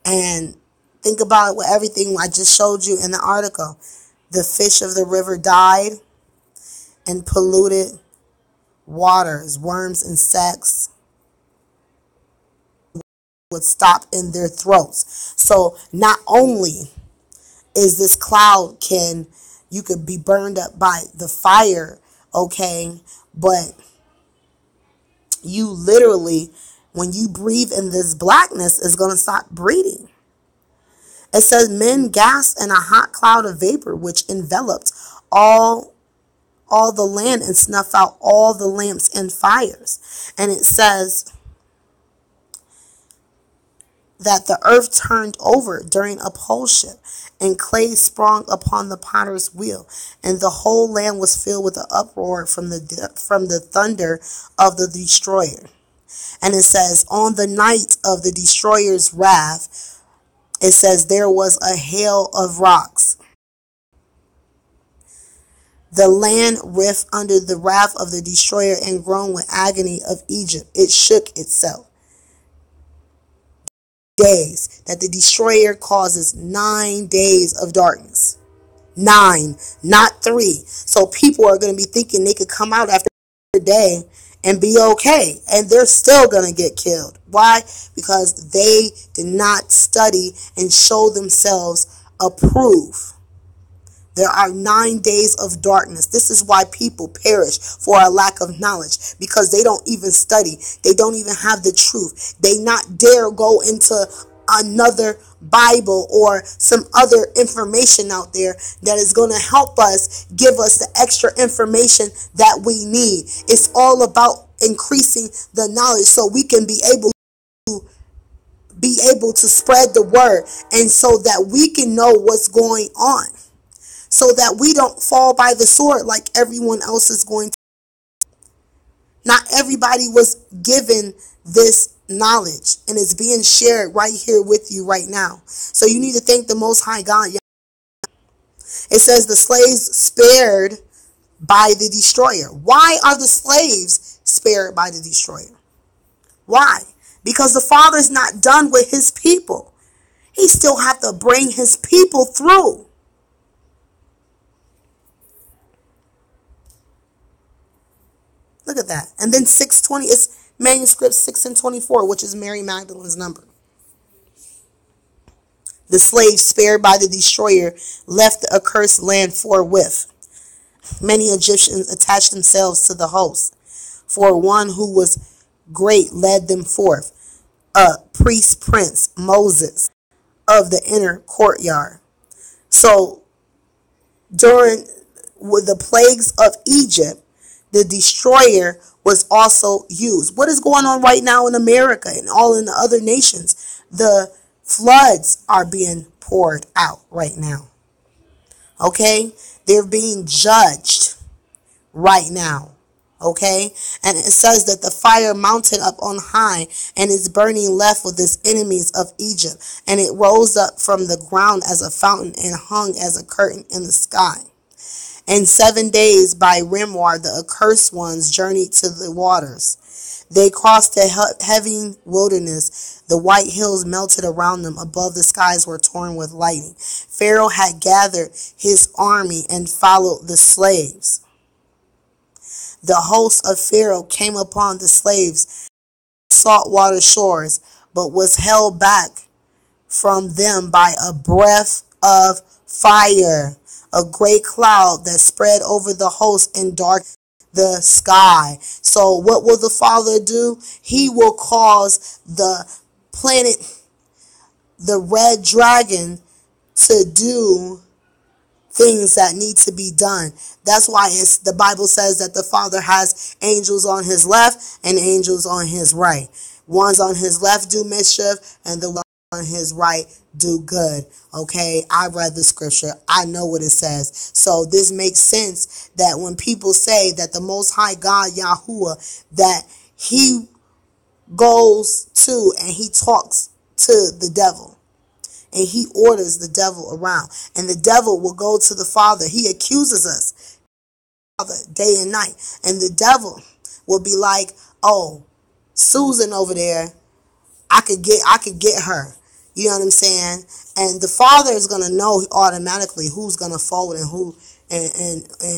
And think about everything I just showed you in the article. The fish of the river died and polluted waters. Worms, insects would stop in their throats. So not only is this cloud you could be burned up by the fire, okay, but you literally, when you breathe in this blackness, is going to stop breathing. It says men gasped in a hot cloud of vapor which enveloped all all the land and snuff out all the lamps and fires. And it says that the earth turned over during upheaval, and clay sprung upon the potter's wheel, and the whole land was filled with an uproar from the thunder of the destroyer. And it says, on the night of the destroyer's wrath, it says there was a hail of rocks. The land writhed under the wrath of the destroyer and groaned with agony of Egypt. It shook itself. Days that the destroyer causes 9 days of darkness. 9, not 3. So people are going to be thinking they could come out after a day and be okay, and they're still going to get killed. Why? Because they did not study and show themselves approved. There are 9 days of darkness. This is why people perish for a lack of knowledge, because they don't even study. They don't even have the truth. They not dare go into another Bible or some other information out there that is going to help us, give us the extra information that we need. It's all about increasing the knowledge so we can be able to spread the word, and so that we can know what's going on, so that we don't fall by the sword like everyone else is going to. Not everybody was given this knowledge, and it's being shared right here with you right now. So you need to thank the Most High God. It says the slaves spared by the destroyer. Why are the slaves spared by the destroyer? Why? Because the Father's not done with his people. He still have to bring his people through. Look at that. And then 620 is manuscript 6 and 24, which is Mary Magdalene's number. The slaves spared by the destroyer left the accursed land forthwith. Many Egyptians attached themselves to the host, for one who was great led them forth, a priest prince, Moses, of the inner courtyard. So during the plagues of Egypt, the destroyer was also used. What is going on right now in America and all in the other nations? The floods are being poured out right now. Okay? They're being judged right now. Okay? And it says that the fire mounted up on high and is burning left with its enemies of Egypt. And it rose up from the ground as a fountain and hung as a curtain in the sky. And 7 days by Rimwar, the accursed ones journeyed to the waters. They crossed the heavy wilderness. The white hills melted around them. Above the skies were torn with lightning. Pharaoh had gathered his army and followed the slaves. The host of Pharaoh came upon the slaves, saltwater shores, but was held back from them by a breath of fire, a great cloud that spread over the host and darkened the sky. So what will the Father do? He will cause the planet, the red dragon, to do things that need to be done. That's why the Bible says that the Father has angels on his left and angels on his right. Ones on his left do mischief, and the ones on his right do good. Okay, I read the scripture. I know what it says. So this makes sense that when people say that the Most High God, Yahuwah, that he goes to and he talks to the devil. And he orders the devil around. And the devil will go to the Father. He accuses us, Father, day and night. And the devil will be like, oh, Susan over there, I could get her. You know what I'm saying? And the Father is gonna know automatically who's gonna fold and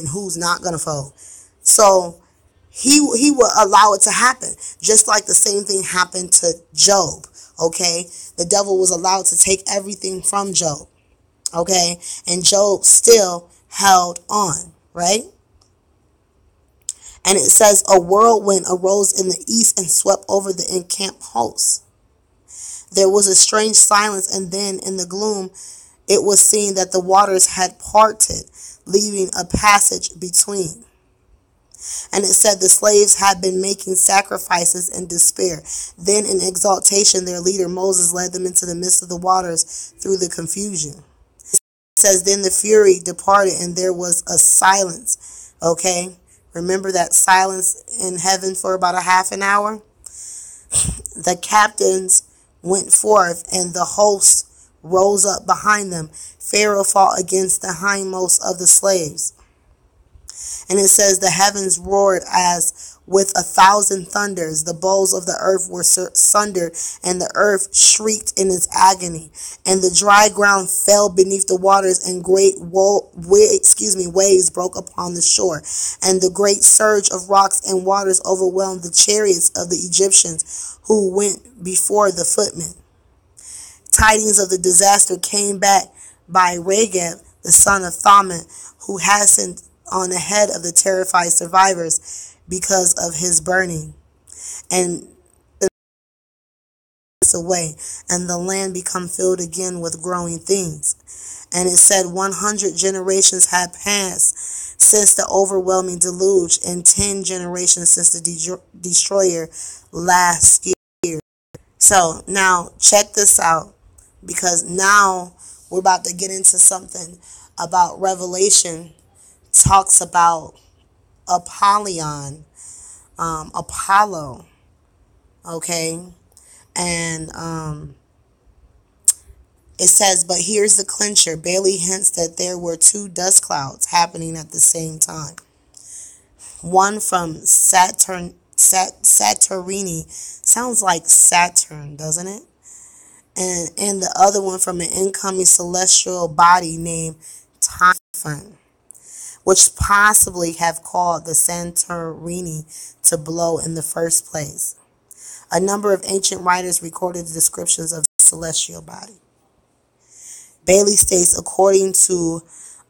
who's not gonna fold. So he will allow it to happen. Just like the same thing happened to Job. Okay, the devil was allowed to take everything from Job. Okay, and Job still held on, right? And it says a whirlwind arose in the east and swept over the encamped hosts. There was a strange silence, and then in the gloom it was seen that the waters had parted, leaving a passage between. And it said the slaves had been making sacrifices in despair. Then in exaltation, their leader Moses led them into the midst of the waters through the confusion. It says, then the fury departed and there was a silence. Okay? Remember that silence in heaven for about a half an hour? The captains went forth and the host rose up behind them. Pharaoh fought against the hindmost of the slaves. And it says the heavens roared as with 1,000 thunders. The bowls of the earth were sundered, and the earth shrieked in its agony. And the dry ground fell beneath the waters, and great waves broke upon the shore. And the great surge of rocks and waters overwhelmed the chariots of the Egyptians who went before the footmen. Tidings of the disaster came back by Regeb, the son of Thaman, who hastened on ahead of the terrified survivors because of his burning, and away, and the land become filled again with growing things. And it said 100 generations had passed since the overwhelming deluge, and 10 generations since the destroyer last year. So now check this out, because now we're about to get into something about Revelation. Talks about Apollyon, Apollo, okay? And it says, but here's the clincher. Bailey hints that there were two dust clouds happening at the same time. One from Saturni, sounds like Saturn, doesn't it? And the other one from an incoming celestial body named Typhon, which possibly have called the Santorini to blow in the first place. A number of ancient writers recorded the descriptions of the celestial body. Bailey states, according to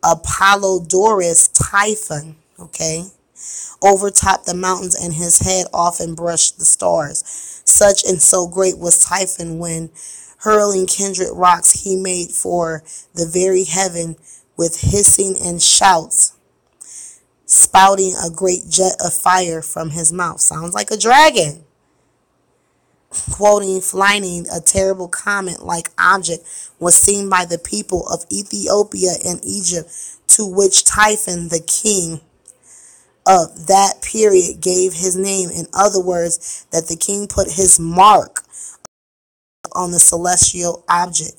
Apollodorus, Typhon, okay, overtopped the mountains and his head often brushed the stars. Such and so great was Typhon when, hurling kindred rocks, he made for the very heaven with hissing and shouts, spouting a great jet of fire from his mouth. Sounds like a dragon. Quoting, flying, a terrible comet-like object was seen by the people of Ethiopia and Egypt, to which Typhon, the king of that period, gave his name. In other words, that the king put his mark on the celestial object.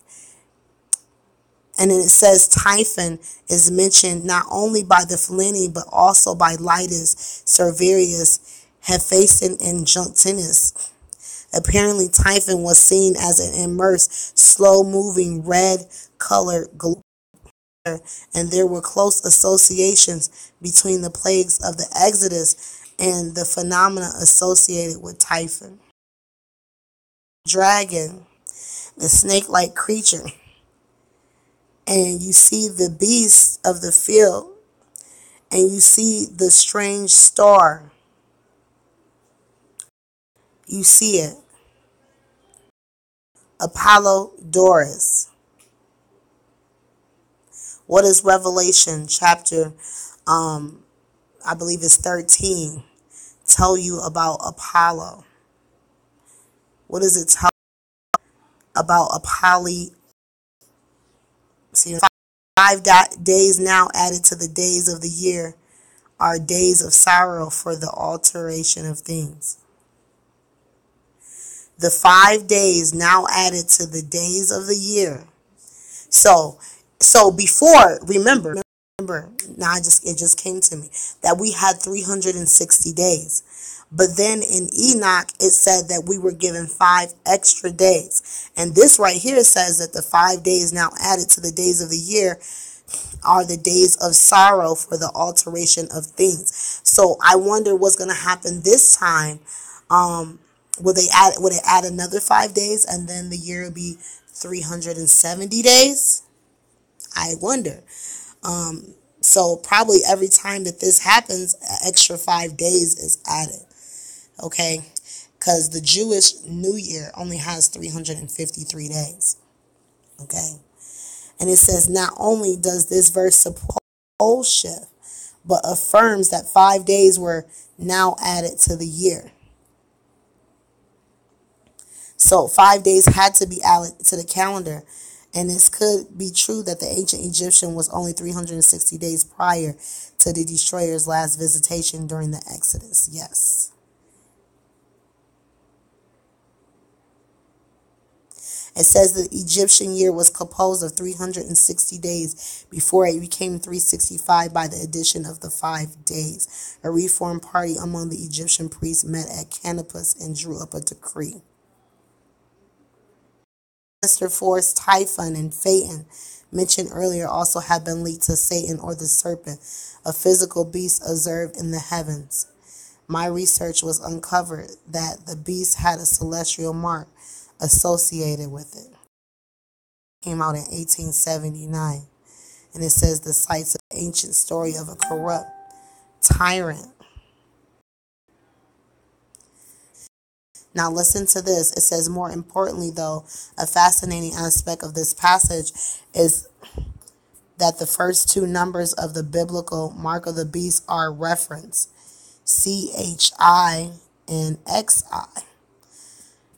And then it says Typhon is mentioned not only by the Fellini, but also by Lytus, Servius, Hephaestion, and Juntinus. Apparently, Typhon was seen as an immersed, slow-moving, red-colored globe, and there were close associations between the plagues of the Exodus and the phenomena associated with Typhon. Dragon, the snake-like creature, and you see the beasts of the field, and you see the strange star. You see it. Apollodorus. What is Revelation chapter, I believe it's 13, tell you about Apollo? What does it tell about Apollo? See, 5 days now added to the days of the year are days of sorrow for the alteration of things. The 5 days now added to the days of the year. So before, remember, now it just came to me that we had 360 days. But then in Enoch, it said that we were given 5 extra days. And this right here says that the 5 days now added to the days of the year are the days of sorrow for the alteration of things. So I wonder what's going to happen this time. Would it add another 5 days and then the year will be 370 days? I wonder. So probably every time that this happens, an extra 5 days is added. Okay? Because the Jewish New Year only has 353 days. Okay? And it says, not only does this verse support pole shift, but affirms that 5 days were now added to the year. So 5 days had to be added to the calendar. And this could be true that the ancient Egyptian was only 360 days prior to the destroyer's last visitation during the Exodus. Yes. It says the Egyptian year was composed of 360 days before it became 365 by the addition of the 5 days. A reformed party among the Egyptian priests met at Canopus and drew up a decree. Ancestor force Typhon and Phaeton, mentioned earlier, also have been linked to Satan or the serpent, a physical beast observed in the heavens. My research was uncovered that the beast had a celestial mark associated with it. It came out in 1879, and it says the cites an ancient story of a corrupt tyrant. Now listen to this. It says, more importantly, though, a fascinating aspect of this passage is that the first two numbers of the biblical mark of the beast are referenced, CHI and XI.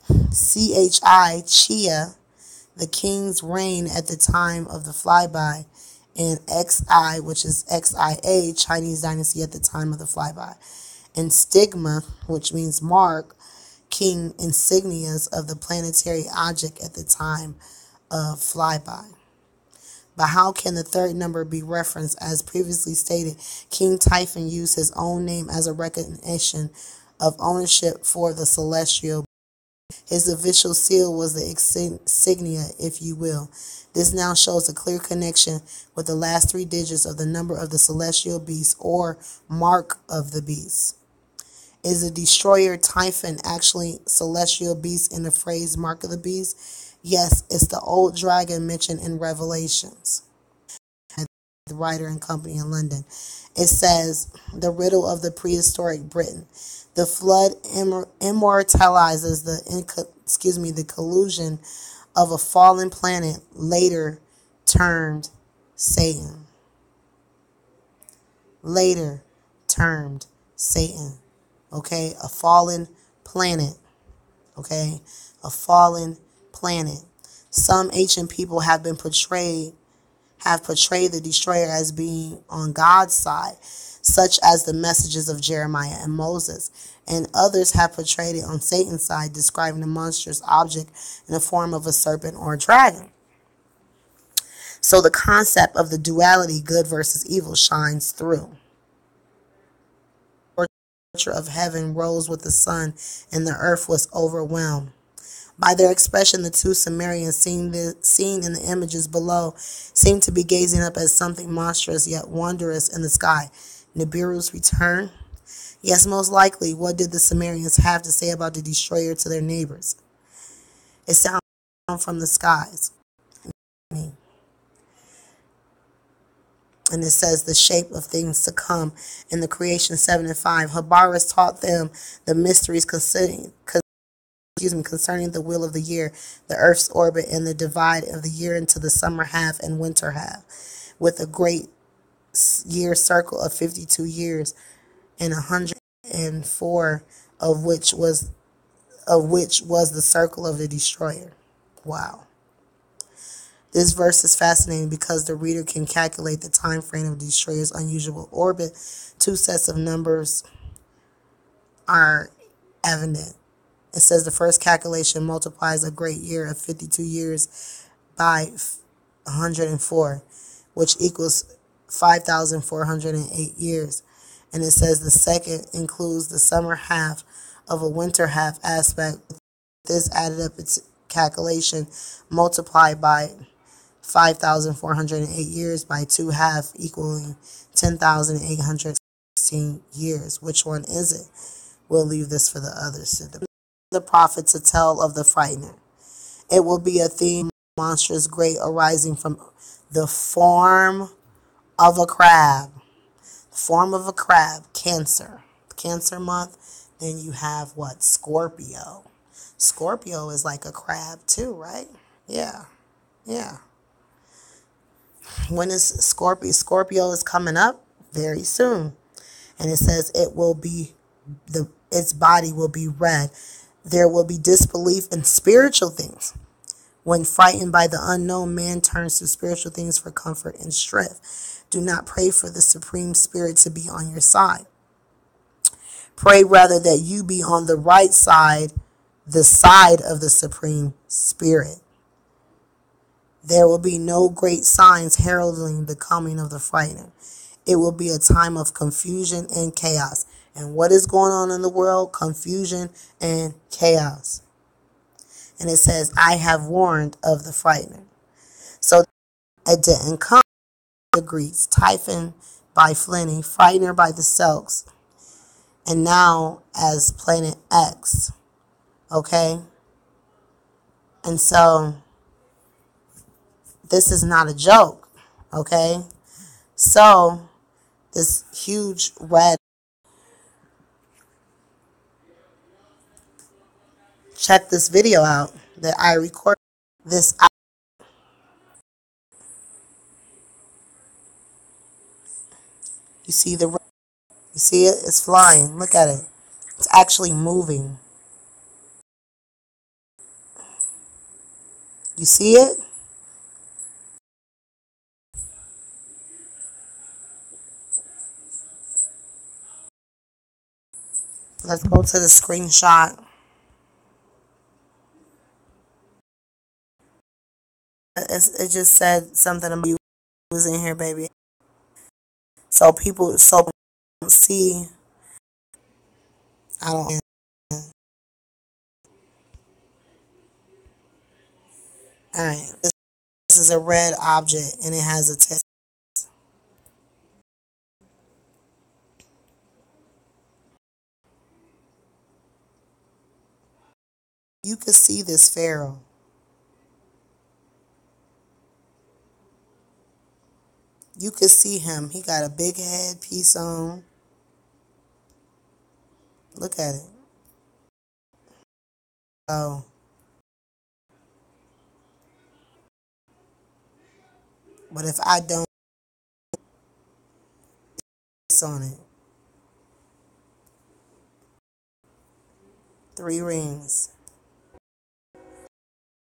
CHI, Chia, the king's reign at the time of the flyby, and XI, which is XIA, Chinese dynasty at the time of the flyby, and stigma, which means mark, king insignias of the planetary object at the time of flyby. But how can the third number be referenced? As previously stated, King Typhon used his own name as a recognition of ownership for the celestial. His official seal was the insignia, if you will. This now shows a clear connection with the last 3 digits of the number of the celestial beast, or mark of the beast. Is the destroyer Typhon actually celestial beast in the phrase mark of the beast? Yes, it's the old dragon mentioned in Revelations. The Writer and Company in London. It says, the riddle of the prehistoric Britain. The flood immortalizes the collusion of a fallen planet, later termed Satan. Later termed Satan. Okay, a fallen planet. Okay, a fallen planet. Some ancient people have portrayed the destroyer as being on God's side, such as the messages of Jeremiah and Moses, and others have portrayed it on Satan's side, describing the monstrous object in the form of a serpent or a dragon. So the concept of the duality, good versus evil, shines through. Of heaven rose with the sun, and the earth was overwhelmed. By their expression, the two Sumerians, seen in the images below, seem to be gazing up at something monstrous yet wondrous in the sky. Nibiru's return? Yes, most likely. What did the Sumerians have to say about the destroyer to their neighbors? It sounded from the skies. And it says the shape of things to come in the creation 7 and 5. Habaris taught them the mysteries concerning the wheel of the year, the earth's orbit, and the divide of the year into the summer half and winter half, with a great year circle of 52 years and 104 of which was the circle of the destroyer. Wow. This verse is fascinating because the reader can calculate the time frame of the destroyer's unusual orbit. 2 sets of numbers are evident. It says the first calculation multiplies a great year of 52 years by 104, which equals 5,408 years. And it says the second includes the summer half of a winter half aspect. This added up its calculation multiplied by 5,408 years by 2 half, equaling 10,816 years. Which one is it? We'll leave this for the others. The prophet to tell of the frightener. It will be a theme monstrous great, arising from the form of a crab. Form of a crab, Cancer. Cancer month. Then you have what? Scorpio. Scorpio is like a crab too, right? Yeah. When is Scorpio? Scorpio is coming up very soon. And it says its body will be red. There will be disbelief in spiritual things. When frightened by the unknown, man turns to spiritual things for comfort and strength. Do not pray for the Supreme Spirit to be on your side. Pray rather that you be on the right side, the side of the Supreme Spirit. There will be no great signs heralding the coming of the frightener. It will be a time of confusion and chaos. And what is going on in the world? Confusion and chaos. And it says, I have warned of the frightener. So it didn't come. The Greeks, Typhon by Pliny, frightener by the Celts, and now as planet X. Okay? And so this is not a joke. Okay? So this huge red. Check this video out that I recorded this out. You see the red? You see it? It's flying. Look at it. It's actually moving. You see it? Let's go to the screenshot. It just said something about you was in here, baby. So people don't see. I don't. Alright. This is a red object and it has a test. You could see this pharaoh. You could see him. He got a big head piece on. Look at it. Oh. But if I don't on it. 3 rings.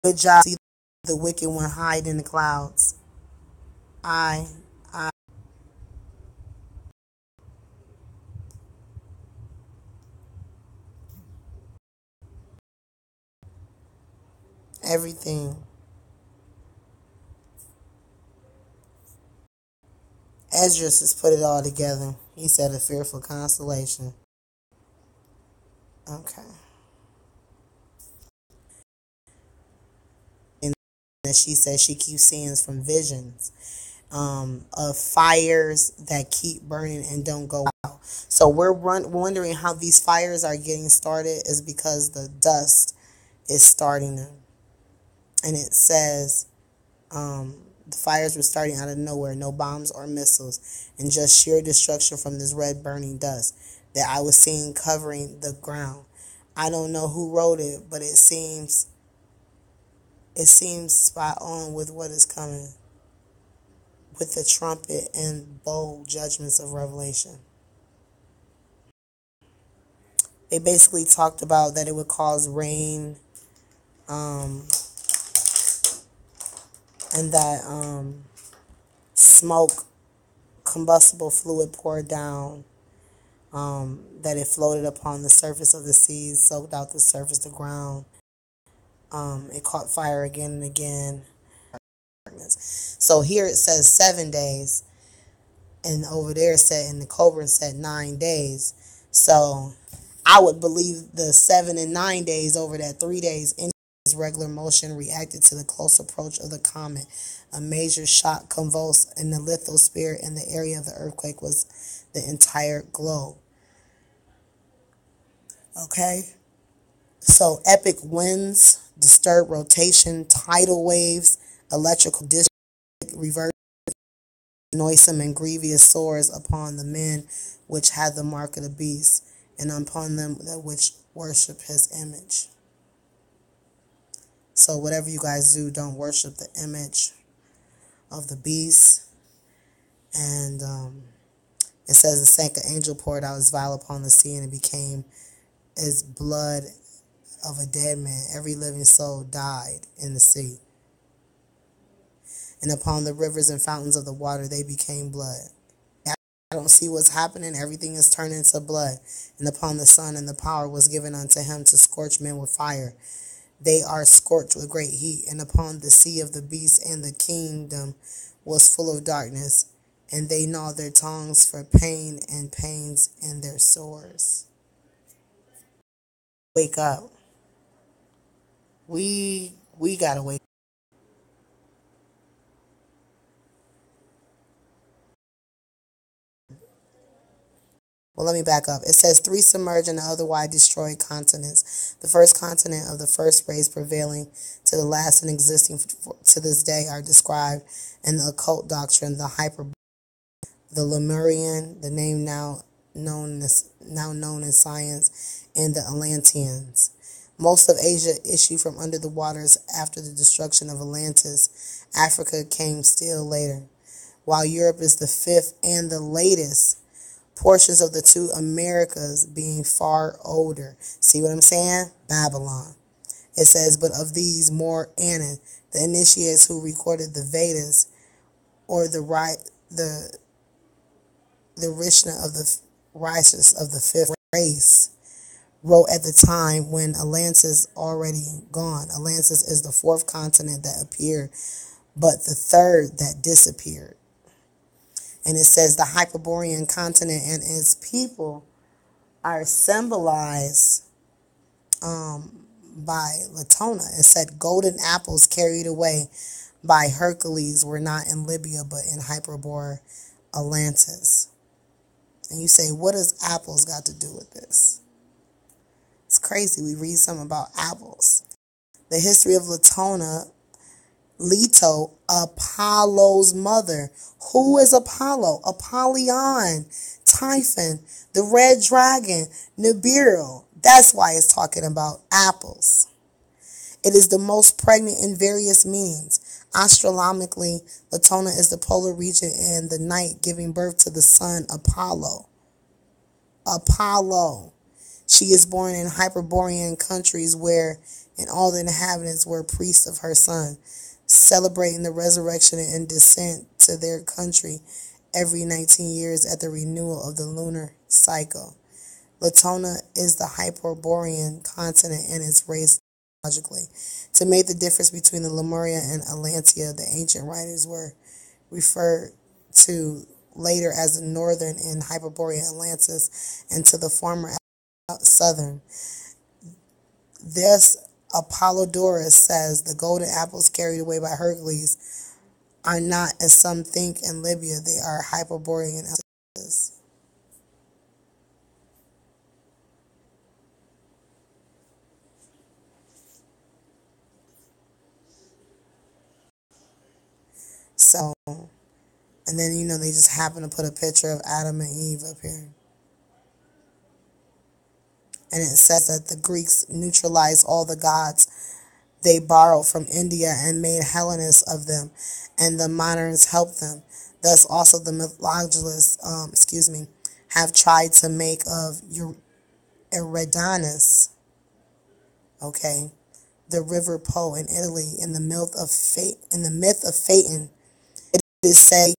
Good job. See the wicked one hide in the clouds. I. Everything. Esdras has put it all together. He said a fearful constellation. Okay. And that she says she keeps seeing from visions of fires that keep burning and don't go out. So we're wondering how these fires are getting started is because the dust is starting them. And it says the fires were starting out of nowhere, no bombs or missiles, and just sheer destruction from this red burning dust that I was seeing covering the ground. I don't know who wrote it, but it seems spot on with what is coming with the trumpet and bold judgments of Revelation. They basically talked about that it would cause rain, and that smoke, combustible fluid poured down, that it floated upon the surface of the seas, soaked out the surface of the ground. It caught fire again and again. So here it says 7 days, and over there it said, in the Cobra it said 9 days. So I would believe the 7 and 9 days over that 3 days in regular motion reacted to the close approach of the comet. A major shock convulsed in the lithosphere, and the area of the earthquake was the entire globe. Okay? So epic winds, disturbed rotation, tidal waves, electrical district, reverse, noisome and grievous sores upon the men which had the mark of the beast, and upon them that which worship his image. So whatever you guys do, don't worship the image of the beast. And It says the second angel poured out his vial upon the sea, and it became as blood of a dead man. Every living soul died in the sea. And upon the rivers and fountains of the water they became blood. I don't see what's happening. Everything is turned into blood. And upon the sun and the power was given unto him to scorch men with fire. They are scorched with great heat. And upon the sea of the beast and the kingdom was full of darkness. And they gnawed their tongues for pain and pains in their sores. Wake up. We gotta wake up. Well, let me back up. It says 3 submerged and the otherwise destroyed continents. The first continent of the first race prevailing to the last and existing to this day are described in the occult doctrine, the the Lemurian, the name now known in science, and the Atlanteans. Most of Asia issued from under the waters after the destruction of Atlantis. Africa came still later, while Europe is the fifth and the latest. Portions of the 2 Americas being far older. See what I'm saying? Babylon. It says, but of these more Anan, the initiates who recorded the Vedas, or the Rishna of the Rises of the 5th race, wrote at the time when Atlantis already gone. Atlantis is the 4th continent that appeared, but the 3rd that disappeared. And it says the Hyperborean continent and its people are symbolized by Latona. It said golden apples carried away by Hercules were not in Libya but in Hyperborean Atlantis. And you say, what does apples got to do with this? It's crazy. We read something about apples. The history of Latona, Leto, Apollo's mother. Who is Apollo? Apollyon, Typhon, the red dragon, Nibiru. That's why it's talking about apples. It is the most pregnant in various meanings. Astronomically, Latona is the polar region in the night giving birth to the sun Apollo. Apollo. She is born in Hyperborean countries where and all the inhabitants were priests of her son, celebrating the resurrection and descent to their country every 19 years at the renewal of the lunar cycle. Latona is the Hyperborean continent and its race logically. To make the difference between the Lemuria and Atlantia, the ancient writers were referred to later as the northern and Hyperborean Atlantis, and to the former southern. This Apollodorus says the golden apples carried away by Hercules are not, as some think, in Libya. They are Hyperborean Atlantis. So, and then, they just happen to put a picture of Adam and Eve up here. And it says that the Greeks neutralized all the gods they borrowed from India and made Hellenists of them, and the moderns helped them. Thus also the mythologists, have tried to make of Eridanus, the river Po in Italy, in the myth of Phaeton. It is said